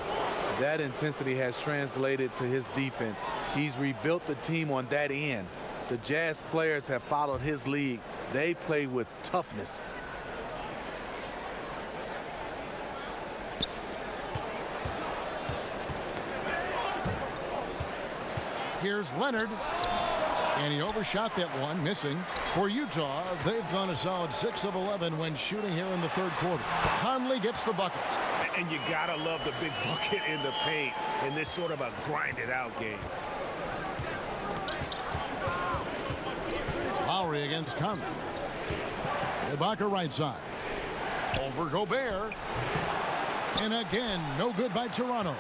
That intensity has translated to his defense. He's rebuilt the team on that end. The Jazz players have followed his lead. They play with toughness. Here's Leonard. And he overshot that one, missing. For Utah, they've gone a solid 6 of 11 when shooting here in the third quarter. Conley gets the bucket. And you gotta love the big bucket in the paint in this sort of a grinded-out game. Lowry against Conley. Ibaka right side. Over Gobert. And again, no good by Toronto.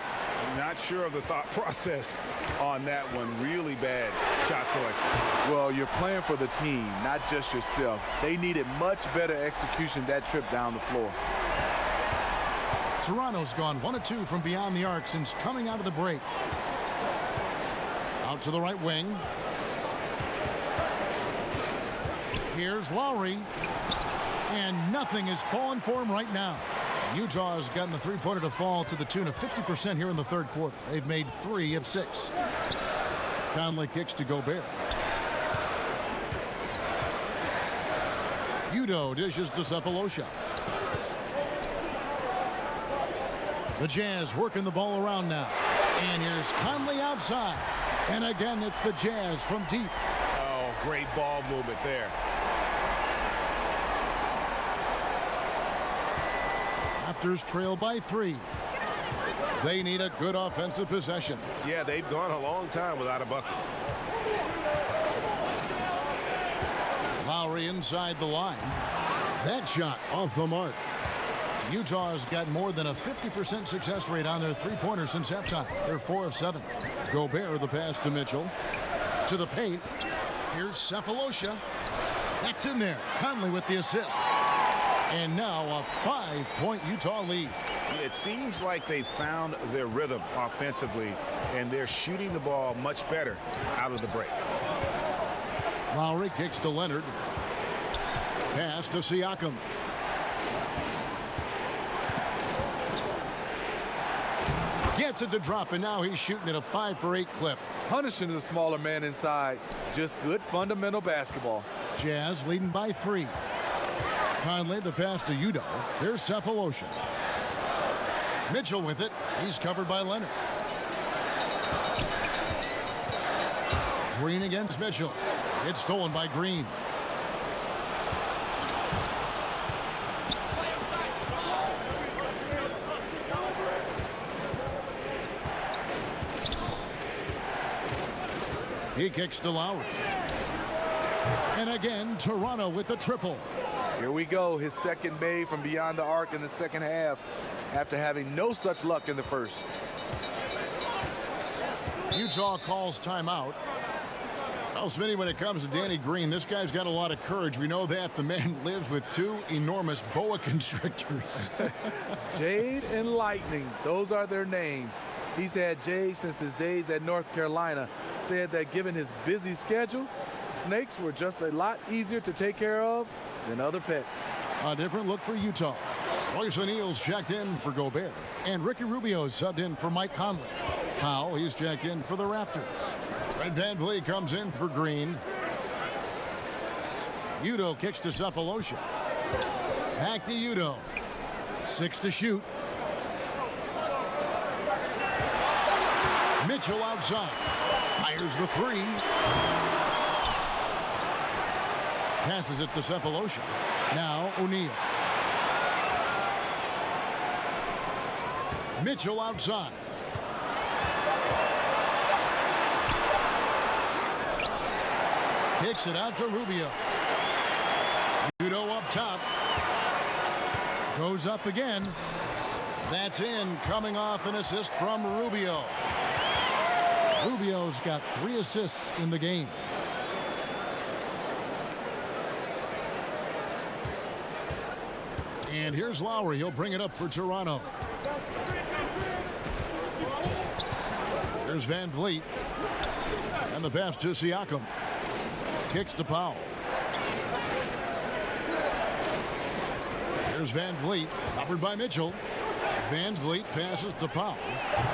Not sure of the thought process on that one. Really bad shot selection. Well, you're playing for the team, not just yourself. They needed much better execution that trip down the floor. Toronto's gone 1 of 2 from beyond the arc since coming out of the break. Out to the right wing. Here's Lowry. And nothing is falling for him right now. Utah has gotten the three-pointer to fall to the tune of 50% here in the third quarter. They've made 3 of 6. Conley kicks to Gobert. Udo dishes to Sefolosha. The Jazz working the ball around now. And here's Conley outside. And again, it's the Jazz from deep. Oh, great ball movement there. Raptors trail by 3. They need a good offensive possession. Yeah, they've gone a long time without a bucket. Lowry inside the line. That shot off the mark. Utah's got more than a 50% success rate on their three-pointers since halftime. They're 4 of 7. Gobert the pass to Mitchell. To the paint. Here's Sefolosha. That's in there. Conley with the assist. And now a 5-point Utah lead. It seems like they found their rhythm offensively, and they're shooting the ball much better out of the break. Lowry kicks to Leonard. Pass to Siakam. Gets it to drop, and now he's shooting at a 5 for 8 clip. Punishing the smaller man inside. Just good fundamental basketball. Jazz leading by 3. Conley the pass to Udo. Here's Sefolosha. Mitchell with it. He's covered by Leonard. Green against Mitchell. It's stolen by Green. He kicks to Lowry. And again, Toronto with the triple. Here we go, his second made from beyond the arc in the second half after having no such luck in the first. Utah calls timeout. Well, Smitty, when it comes to Danny Green, this guy's got a lot of courage. We know that. The man lives with 2 enormous boa constrictors. Jade and Lightning, those are their names. He's had Jade since his days at North Carolina. Said that given his busy schedule, snakes were just a lot easier to take care of than other pets. A different look for Utah. Royce O'Neal's checked in for Gobert, and Ricky Rubio subbed in for Mike Conley. Powell, he's checked in for the Raptors. Fred VanVleet comes in for Green. Udo kicks to Cephalosha. Back to Udo. 6 to shoot. Mitchell outside. Fires the 3. Passes it to Cephalosha. Now O'Neal. Mitchell outside. Kicks it out to Rubio. Udo up top. Goes up again. That's in, coming off an assist from Rubio. Rubio's got 3 assists in the game. And here's Lowry. He'll bring it up for Toronto. Here's VanVleet. And the pass to Siakam. Kicks to Powell. Here's VanVleet, covered by Mitchell. VanVleet passes to Powell.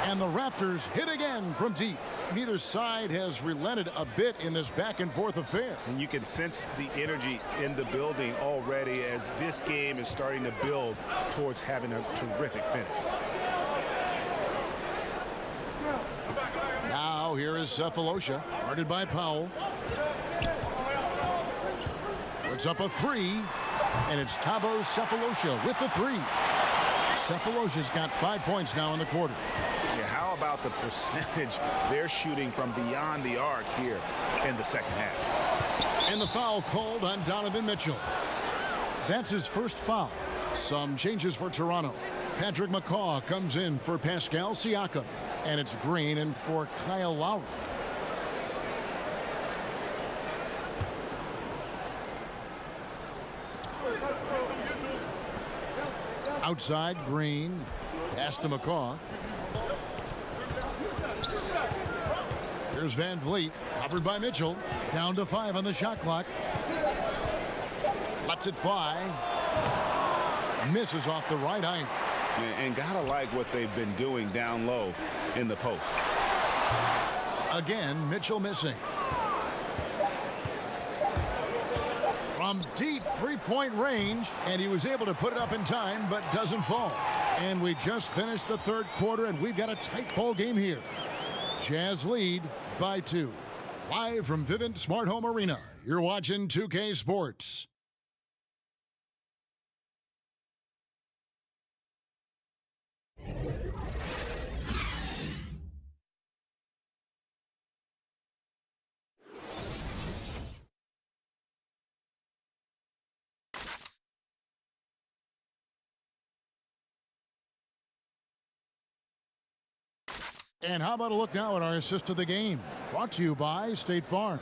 And the Raptors hit again from deep. Neither side has relented a bit in this back-and-forth affair. And you can sense the energy in the building already as this game is starting to build towards having a terrific finish. Now here is Cephalosha, guarded by Powell. Puts up a 3, and it's Thabo Cephalosha with the 3. Cephalosha's got 5 points now in the quarter. Yeah, how about the percentage they're shooting from beyond the arc here in the second half? And the foul called on Donovan Mitchell. That's his first foul. Some changes for Toronto. Patrick McCaw comes in for Pascal Siakam. And it's Green in for Kyle Lowry. Outside, Green. Pass to McCaw. Here's VanVleet, covered by Mitchell. Down to 5 on the shot clock. Lets it fly. Misses off the right iron. And gotta like what they've been doing down low in the post. Again, Mitchell missing. From deep three-point range, and he was able to put it up in time, but doesn't fall. And we just finished the third quarter, and we've got a tight ball game here. Jazz lead by 2. Live from Vivint Smart Home Arena, you're watching 2K Sports. And how about a look now at our assist of the game? Brought to you by State Farm.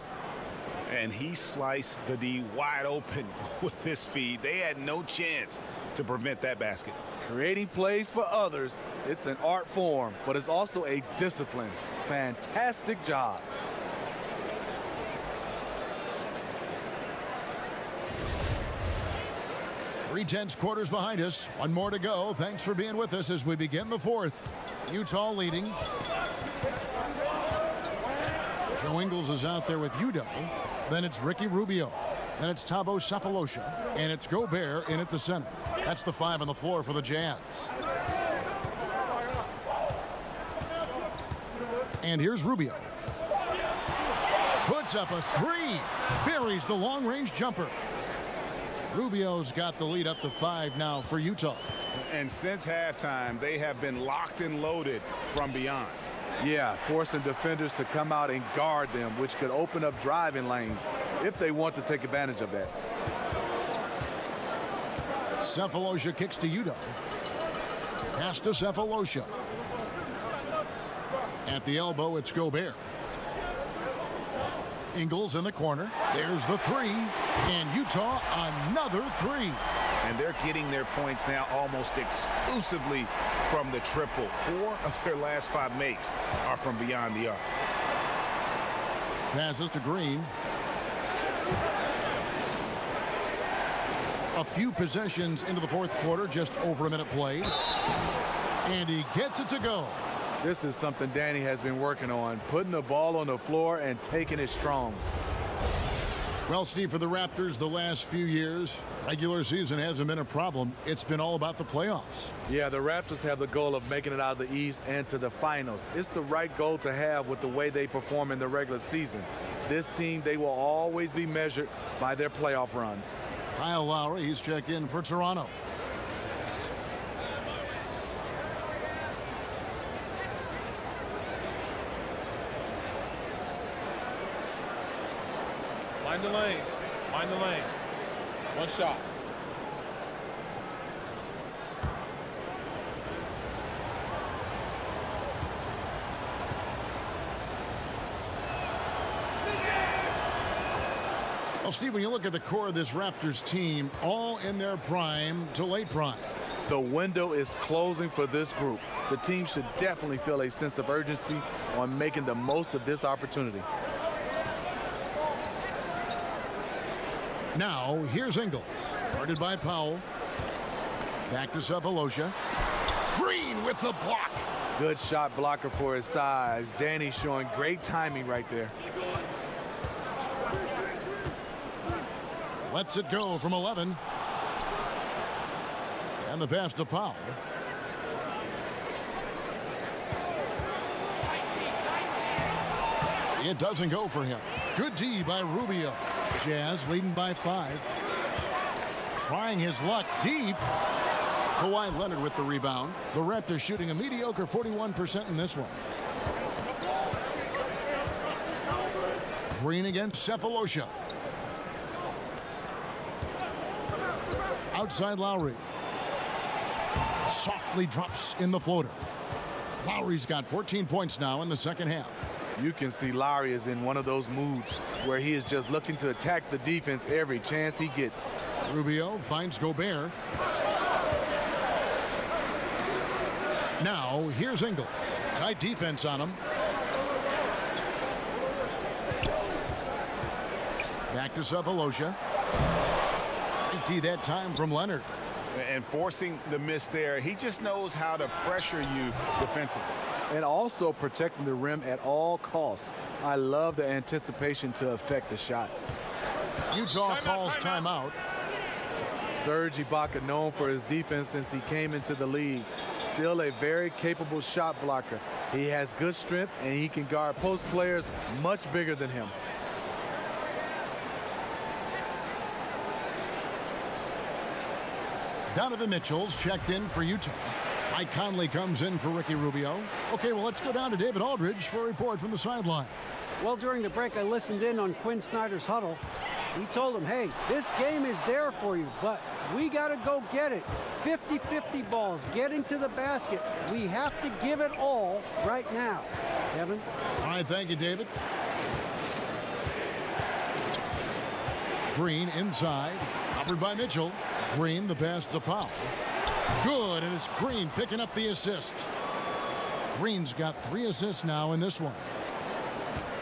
And he sliced the D wide open with this feed. They had no chance to prevent that basket. Creating plays for others, it's an art form, but it's also a discipline. Fantastic job. Three-tenths quarters behind us. One more to go. Thanks for being with us as we begin the fourth. Utah leading. Joe Ingles is out there with Udo. Then it's Ricky Rubio. Then it's Thabo Cephalosha. And it's Gobert in at the center. That's the 5 on the floor for the Jazz. And here's Rubio. Puts up a 3. Buries the long-range jumper. Rubio's got the lead up to 5 now for Utah. And since halftime, they have been locked and loaded from beyond. Yeah, forcing defenders to come out and guard them, which could open up driving lanes. if they want to take advantage of that. Cephalosha kicks to Udo. Pass to Cephalosha. At the elbow, it's Gobert. Ingles in the corner. There's the three. And Utah, another three. And they're getting their points now almost exclusively from the triple. 4 of their last 5 makes are from beyond the arc. Passes to Green. A few possessions into the fourth quarter, just over a minute played. And he gets it to go. This is something Danny has been working on, putting the ball on the floor and taking it strong. Well, Steve, for the Raptors the last few years, regular season hasn't been a problem. It's been all about the playoffs. Yeah, the Raptors have the goal of making it out of the East and to the finals. It's the right goal to have with the way they perform in the regular season. This team, they will always be measured by their playoff runs. Kyle Lowry, he's checked in for Toronto. Mind the lanes. Mind the lanes. One shot. Well, Steve, when you look at the core of this Raptors team, all in their prime to late prime. The window is closing for this group. The team should definitely feel a sense of urgency on making the most of this opportunity. Now, here's Ingles, guarded by Powell. Back to Cephalosha. Green with the block. Good shot blocker for his size. Danny showing great timing right there. Lets it go from 11. And the pass to Powell. It doesn't go for him. Good D by Rubio. Jazz leading by 5. Trying his luck deep. Kawhi Leonard with the rebound. The Raptors shooting a mediocre 41% in this one. Green against Cephalosha. Outside Lowry. Softly drops in the floater. Lowry's got 14 points now in the second half. You can see Lowry is in one of those moods where he is just looking to attack the defense every chance he gets. Rubio finds Gobert. Now, here's Ingles. Tight defense on him. Back to Cephalosha. D that time from Leonard. And forcing the miss there, he just knows how to pressure you defensively. And also protecting the rim at all costs. I love the anticipation to affect the shot. Utah calls timeout. Serge Ibaka, known for his defense since he came into the league. Still a very capable shot blocker. He has good strength and he can guard post players much bigger than him. Donovan Mitchell's checked in for Utah. Mike Conley comes in for Ricky Rubio. Okay, well, let's go down to David Aldridge for a report from the sideline. Well, during the break, I listened in on Quinn Snyder's huddle. He told him, hey, this game is there for you, but we got to go get it. 50-50 balls, getting to the basket. We have to give it all right now. Kevin? All right, thank you, David. Green inside, covered by Mitchell. Green, the pass to Powell. Good, and it's Green picking up the assist. Green's got 3 assists now in this one.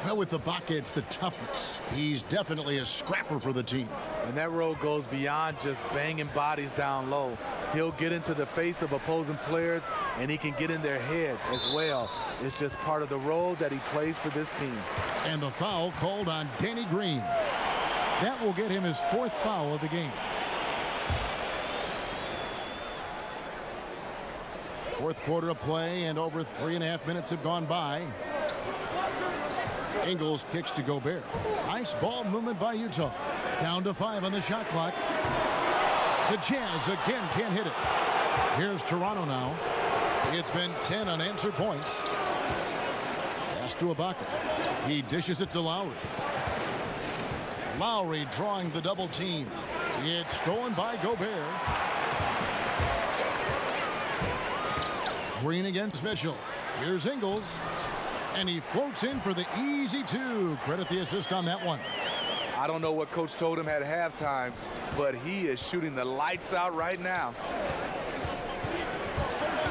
Well, with Ibaka, it's the toughness. He's definitely a scrapper for the team. And that role goes beyond just banging bodies down low. He'll get into the face of opposing players, and he can get in their heads as well. It's just part of the role that he plays for this team. And the foul called on Danny Green. That will get him his 4th foul of the game. 4th quarter of play, and over 3.5 minutes have gone by. Ingles kicks to Gobert. Nice ball movement by Utah. Down to 5 on the shot clock. The Jazz again can't hit it. Here's Toronto now. It's been 10 unanswered points. Pass to Ibaka. He dishes it to Lowry. Lowry drawing the double team. It's stolen by Gobert. Green against Mitchell. Here's Ingles. And he floats in for the easy two. Credit the assist on that one. I don't know what coach told him at halftime, but he is shooting the lights out right now.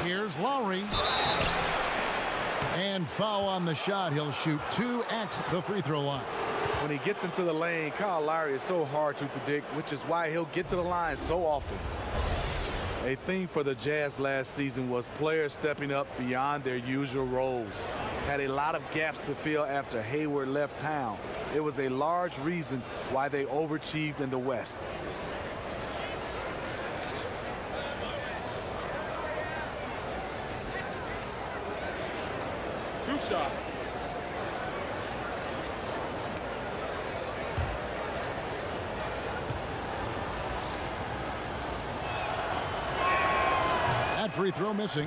Here's Lowry. And foul on the shot. He'll shoot 2 at the free throw line. When he gets into the lane, Kyle Lowry is so hard to predict, which is why he'll get to the line so often. A theme for the Jazz last season was players stepping up beyond their usual roles. Had a lot of gaps to fill after Hayward left town. It was a large reason why they overachieved in the West. Two shots. That free throw missing.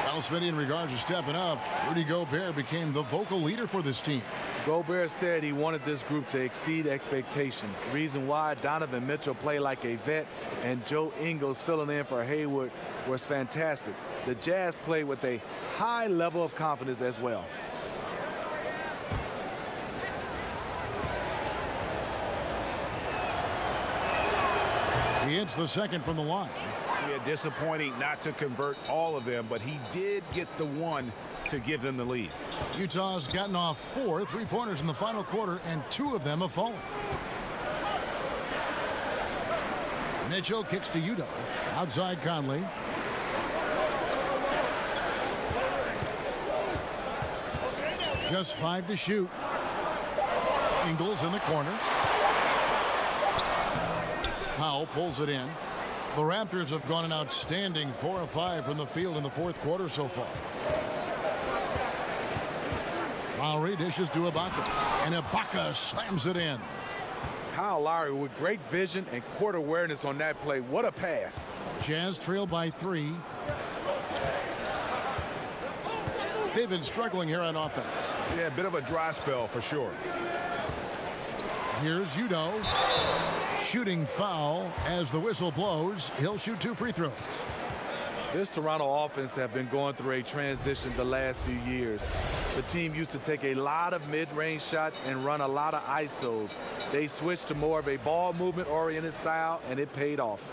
Well, Smitty, in regards to stepping up, Rudy Gobert became the vocal leader for this team. Gobert said he wanted this group to exceed expectations. Reason why Donovan Mitchell played like a vet and Joe Ingles filling in for Hayward was fantastic. The Jazz played with a high level of confidence as well. He hits the second from the line. Yeah, disappointing not to convert all of them, but he did get the one to give them the lead. Utah's gotten off 4 3-pointers in the final quarter, and 2 of them have fallen. Mitchell kicks to Udo. Outside Conley. Just 5 to shoot. Ingles in the corner. Powell pulls it in. The Raptors have gone an outstanding 4 of 5 from the field in the fourth quarter so far. Lowry dishes to Ibaka, and Ibaka slams it in. Kyle Lowry with great vision and court awareness on that play. What a pass. Jazz trail by 3. They've been struggling here on offense. Yeah, a bit of a dry spell for sure. Here's Udo. Shooting foul as the whistle blows. He'll shoot 2 free throws. This Toronto offense have been going through a transition the last few years. The team used to take a lot of mid-range shots and run a lot of ISOs. They switched to more of a ball movement-oriented style, and it paid off.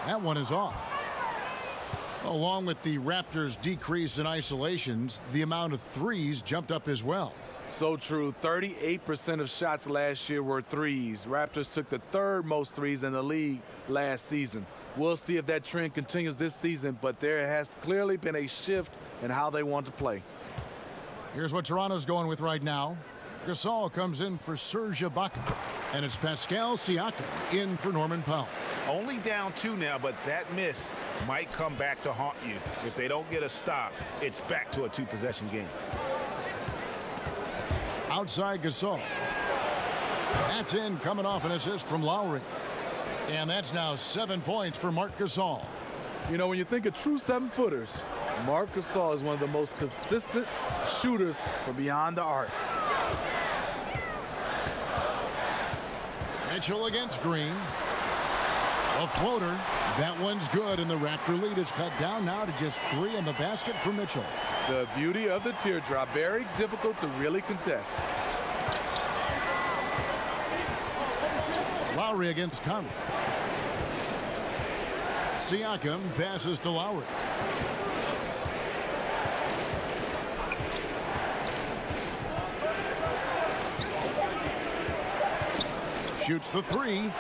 That one is off. Along with the Raptors' decrease in isolations, the amount of threes jumped up as well. So true. 38% of shots last year were threes. Raptors took the 3rd most threes in the league last season. We'll see if that trend continues this season, but there has clearly been a shift in how they want to play. Here's what Toronto's going with right now. Gasol comes in for Serge Ibaka, and it's Pascal Siakam in for Norman Powell. Only down 2 now, but that miss might come back to haunt you. If they don't get a stop, it's back to a 2-possession game. Outside Gasol. That's in, coming off an assist from Lowry. And that's now 7 points for Marc Gasol. You know, when you think of true 7-footers, Marc Gasol is one of the most consistent shooters from beyond the arc. Mitchell against Green. A floater. That one's good, and the Raptor lead is cut down now to just 3 in the basket for Mitchell. The beauty of the teardrop. Very difficult to really contest. Lowry against Conley. Siakam passes to Lowry. Shoots the 3.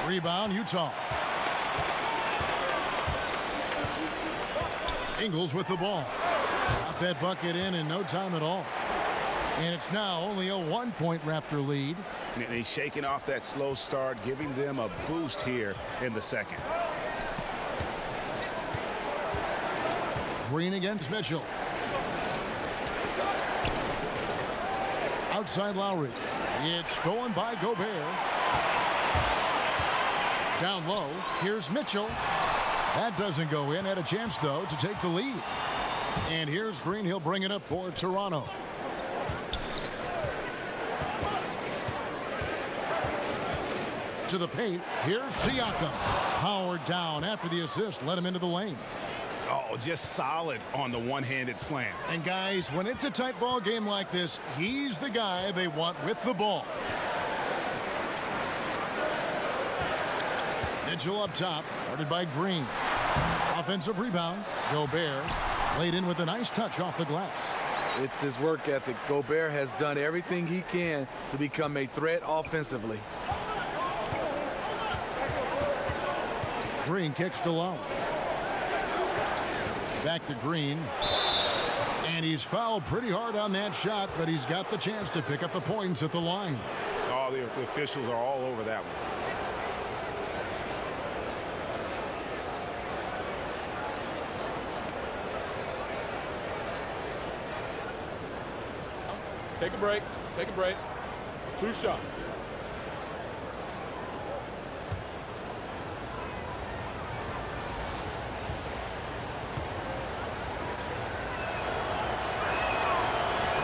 Rebound, Utah. Ingles with the ball. Got that bucket in no time at all. And it's now only a 1-point Raptor lead. And he's shaking off that slow start, giving them a boost here in the second. Green against Mitchell. Outside Lowry. It's stolen by Gobert. Down low, here's Mitchell. That doesn't go in. Had a chance, though, to take the lead. And here's Green. He'll bring it up for Toronto. To the paint. Here's Siakam. Howard down after the assist. Let him into the lane. Oh, just solid on the one-handed slam. And guys, when it's a tight ball game like this, he's the guy they want with the ball. Mitchell up top, guarded by Green. Offensive rebound. Gobert laid in with a nice touch off the glass. It's his work ethic. Gobert has done everything he can to become a threat offensively. Green kicks to Low. Back to Green. And he's fouled pretty hard on that shot, but he's got the chance to pick up the points at the line. Oh, the officials are all over that one. Take a break. Take a break. 2 shots.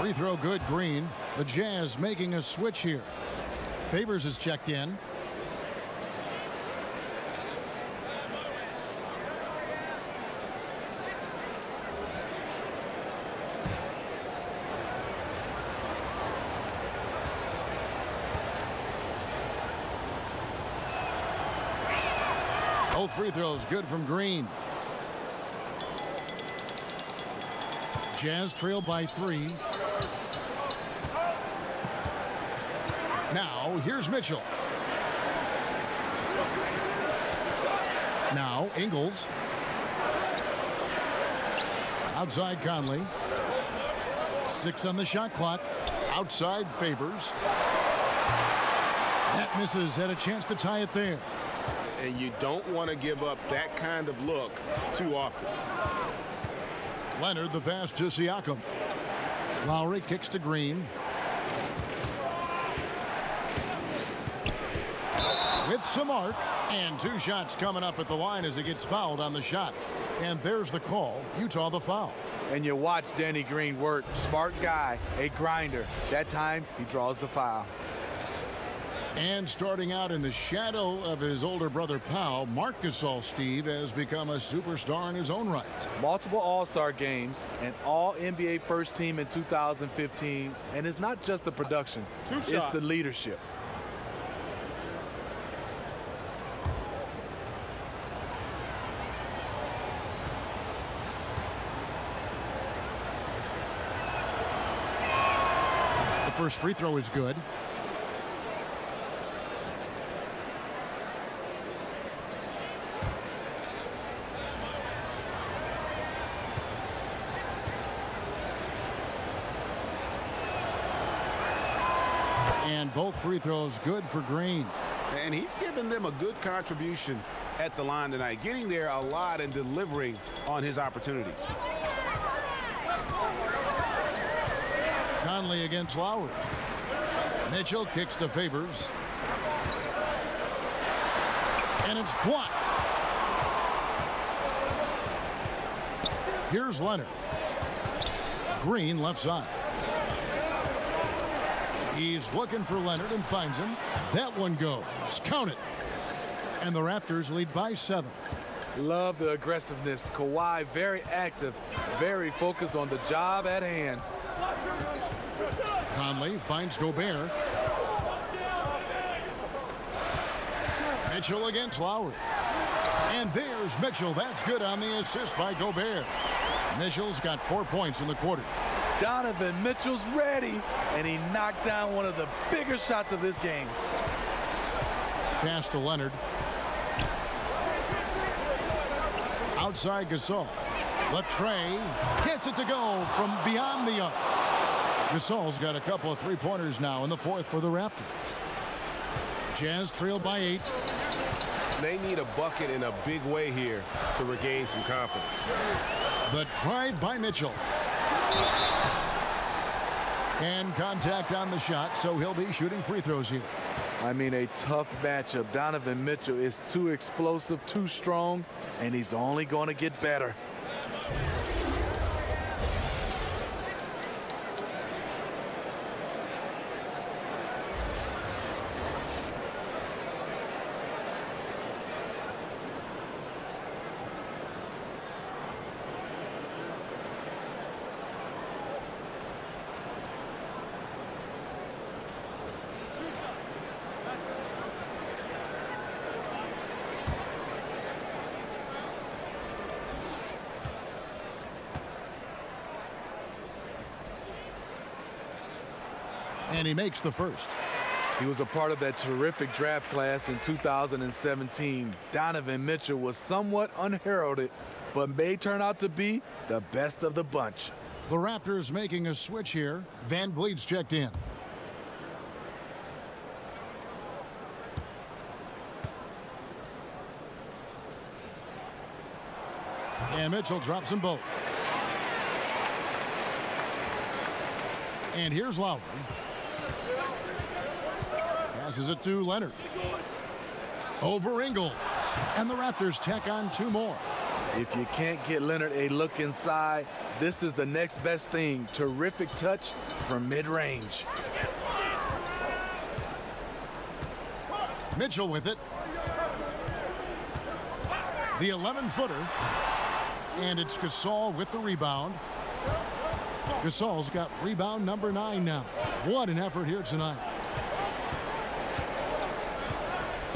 Free throw good, Green. The Jazz making a switch here. Favors is checked in. Both free throws good from Green. Jazz trail by 3. Now, here's Mitchell. Now, Ingles. Outside Conley. 6 on the shot clock. Outside Favors. That misses. Had a chance to tie it there. And you don't want to give up that kind of look too often. Leonard, the pass to Siakam. Lowry kicks to Green. With some arc, and 2 shots coming up at the line as he gets fouled on the shot. And there's the call. Utah the foul. And you watch Danny Green work. Smart guy, a grinder. That time, he draws the foul. And starting out in the shadow of his older brother Powell, Marc Gasol, Steve, has become a superstar in his own right. Multiple All-Star games, an All-NBA first team in 2015, and it's not just the production, it's the leadership. The first free throw is good. And both free throws good for Green. And he's given them a good contribution at the line tonight, getting there a lot and delivering on his opportunities. Conley against Lowry. Mitchell kicks to Favors. And it's blocked. Here's Leonard. Green left side. He's looking for Leonard and finds him. That one goes. Count it. And the Raptors lead by 7. Love the aggressiveness. Kawhi very active, very focused on the job at hand. Conley finds Gobert. Mitchell against Lowry. And there's Mitchell. That's good on the assist by Gobert. Mitchell's got 4 points in the quarter. Donovan Mitchell's ready, and he knocked down one of the bigger shots of this game. Pass to Leonard. Outside Gasol. Latrey gets it to go from beyond the arc. Gasol's got a couple of three-pointers now in the 4th for the Raptors. Jazz trail by 8. They need a bucket in a big way here to regain some confidence. The drive by Mitchell. And contact on the shot, so he'll be shooting free throws here. I mean, a tough matchup. Donovan Mitchell is too explosive, too strong, and he's only going to get better. And he makes the first. He was a part of that terrific draft class in 2017. Donovan Mitchell was somewhat unheralded, but may turn out to be the best of the bunch. The Raptors making a switch here. Van Vliet's checked in. And Mitchell drops them both. And here's Lowry. Passes it to Leonard. Over Ingles. And the Raptors tack on two more. If you can't get Leonard a look inside, this is the next best thing. Terrific touch from mid-range. Mitchell with it. The 11-footer. And it's Gasol with the rebound. Gasol's got rebound number 9 now. What an effort here tonight.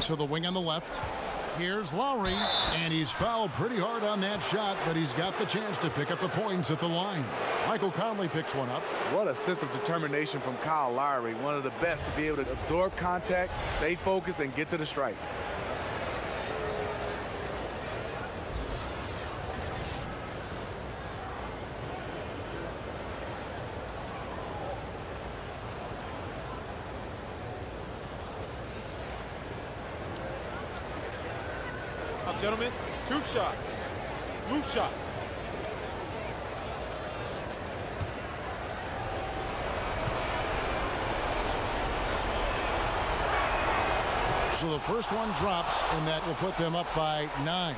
To the wing on the left. Here's Lowry, and he's fouled pretty hard on that shot, but he's got the chance to pick up the points at the line. Michael Conley picks one up. What a sense of determination from Kyle Lowry, one of the best to be able to absorb contact, stay focused, and get to the stripe. Gentlemen, two shots, loose shots. So the first one drops, and that will put them up by 9.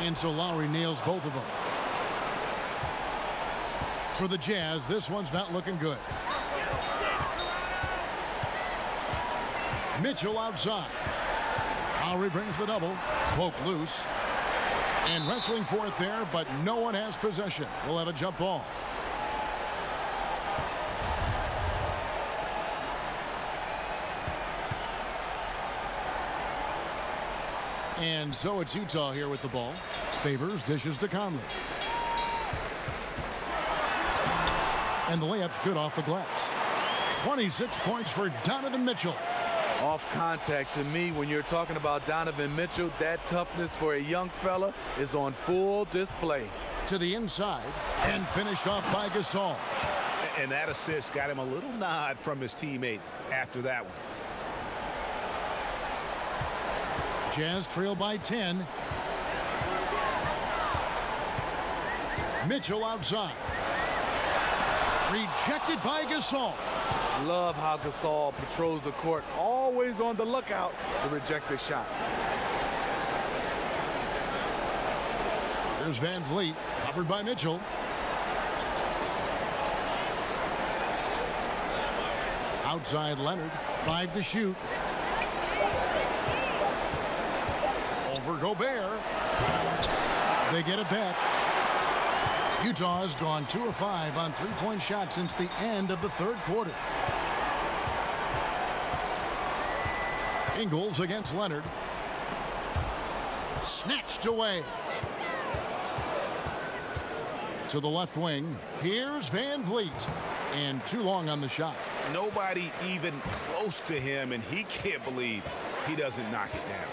And so Lowry nails both of them. For the Jazz, this one's not looking good. Mitchell outside. Lowry brings the double. Poke loose. And wrestling for it there, but no one has possession. We'll have a jump ball. And so it's Utah here with the ball. Favors dishes to Conley. And the layup's good off the glass. 26 points for Donovan Mitchell. Off contact, to me, when you're talking about Donovan Mitchell, that toughness for a young fella is on full display. To the inside and finished off by Gasol. And that assist got him a little nod from his teammate after that one. Jazz trail by 10. Mitchell outside. Rejected by Gasol. Love how Gasol patrols the court, always on the lookout to reject a shot. There's Van Vliet, covered by Mitchell. Outside Leonard, 5 to shoot. Over Gobert. They get it back. Utah has gone 2 of 5 on three-point shots since the end of the third quarter. Ingles against Leonard. Snatched away. To the left wing. Here's Van Vliet. And too long on the shot. Nobody even close to him, and he can't believe he doesn't knock it down.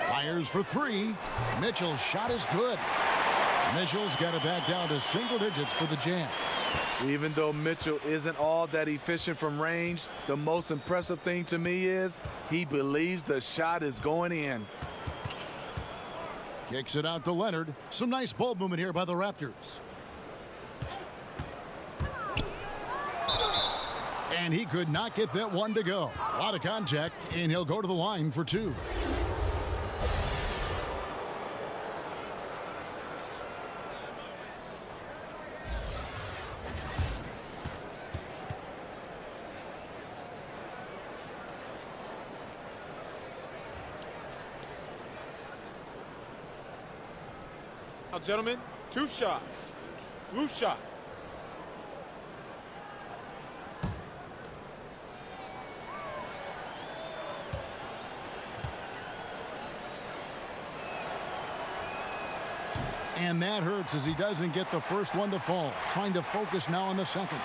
Fires for three. Mitchell's shot is good. Mitchell's got it back down to single digits for the Jazz. Even though Mitchell isn't all that efficient from range, the most impressive thing to me is he believes the shot is going in. Kicks it out to Leonard. Some nice ball movement here by the Raptors. And he could not get that one to go. A lot of contact, and he'll go to the line for two. Now, gentlemen, 2 shots. Blue shots. And that hurts as he doesn't get the first one to fall. Trying to focus now on the second.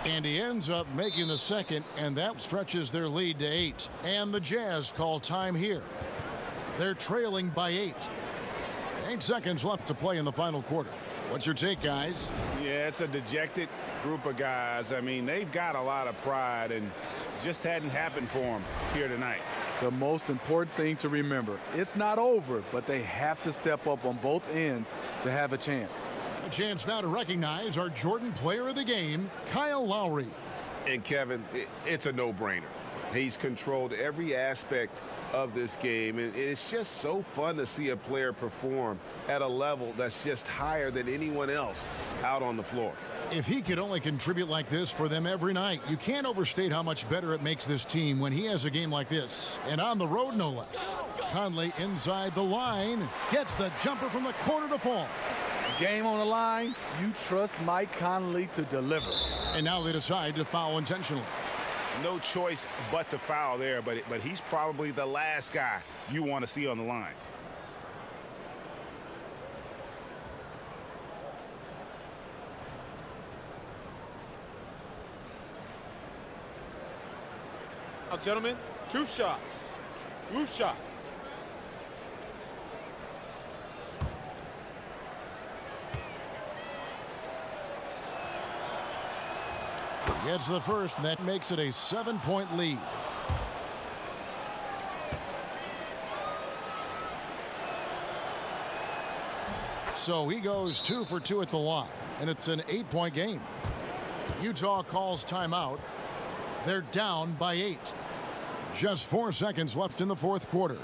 And he ends up making the second, and that stretches their lead to 8. And the Jazz call time here. They're trailing by 8. 8 seconds left to play in the final quarter. What's your take, guys? Yeah, it's a dejected group of guys. I mean, they've got a lot of pride, and just hadn't happened for them here tonight. The most important thing to remember, it's not over, but they have to step up on both ends to have a chance. A chance now to recognize our Jordan Player of the Game, Kyle Lowry. And Kevin, it's a no-brainer. He's controlled every aspect of this game, and it's just so fun to see a player perform at a level that's just higher than anyone else out on the floor. If he could only contribute like this for them every night, you can't overstate how much better it makes this team when he has a game like this, and on the road no less. Conley inside the line, gets the jumper from the corner to fall. Game on the line, you trust Mike Conley to deliver. And now they decide to foul intentionally. No choice but to foul there, but he's probably the last guy you want to see on the line. Now, gentlemen, 2 shots. Blue shots. Gets the first, and that makes it a 7-point lead. So he goes 2 for 2 at the line, and it's an 8-point game. Utah calls timeout. They're down by 8. Just 4 seconds left in the fourth quarter.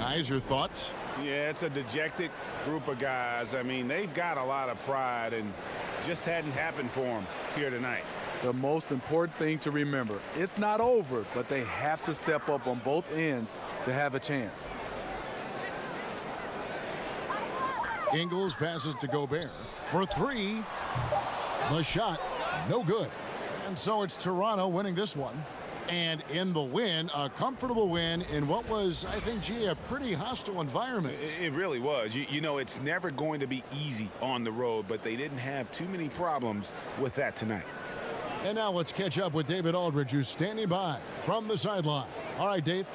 Guys, your thoughts? Yeah, it's a dejected group of guys. I mean, they've got a lot of pride, and just hadn't happened for them here tonight. The most important thing to remember, it's not over, but they have to step up on both ends to have a chance. Ingles passes to Gobert for 3. The shot, no good. And so it's Toronto winning this one. And in the win, a comfortable win in what was, I think, a pretty hostile environment. It really was. You know, it's never going to be easy on the road, but they didn't have too many problems with that tonight. And now let's catch up with David Aldridge, who's standing by from the sideline. All right, Dave.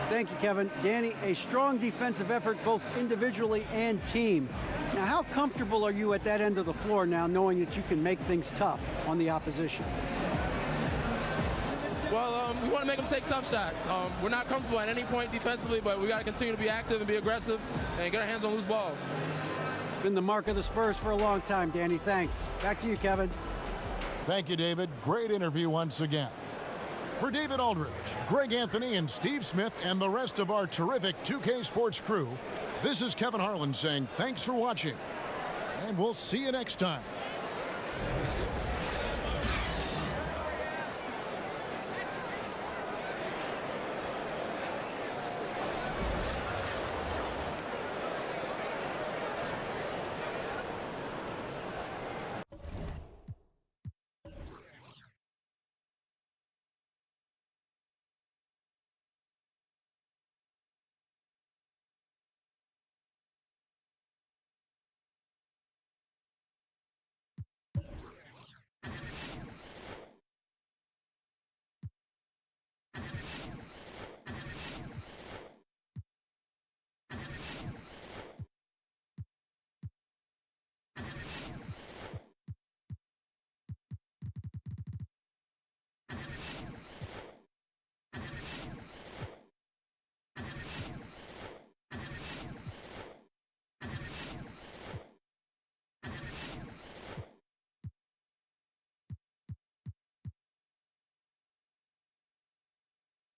Thank you, Kevin. Danny, a strong defensive effort both individually and team. Now, how comfortable are you at that end of the floor now, knowing that you can make things tough on the opposition? Well, we want to make them take tough shots. We're not comfortable at any point defensively, but we got to continue to be active and be aggressive and get our hands on loose balls. It's been the mark of the Spurs for a long time, Danny. Thanks. Back to you, Kevin. Thank you, David. Great interview once again. For David Aldridge, Greg Anthony, and Steve Smith, and the rest of our terrific 2K Sports crew, this is Kevin Harlan saying thanks for watching, and we'll see you next time.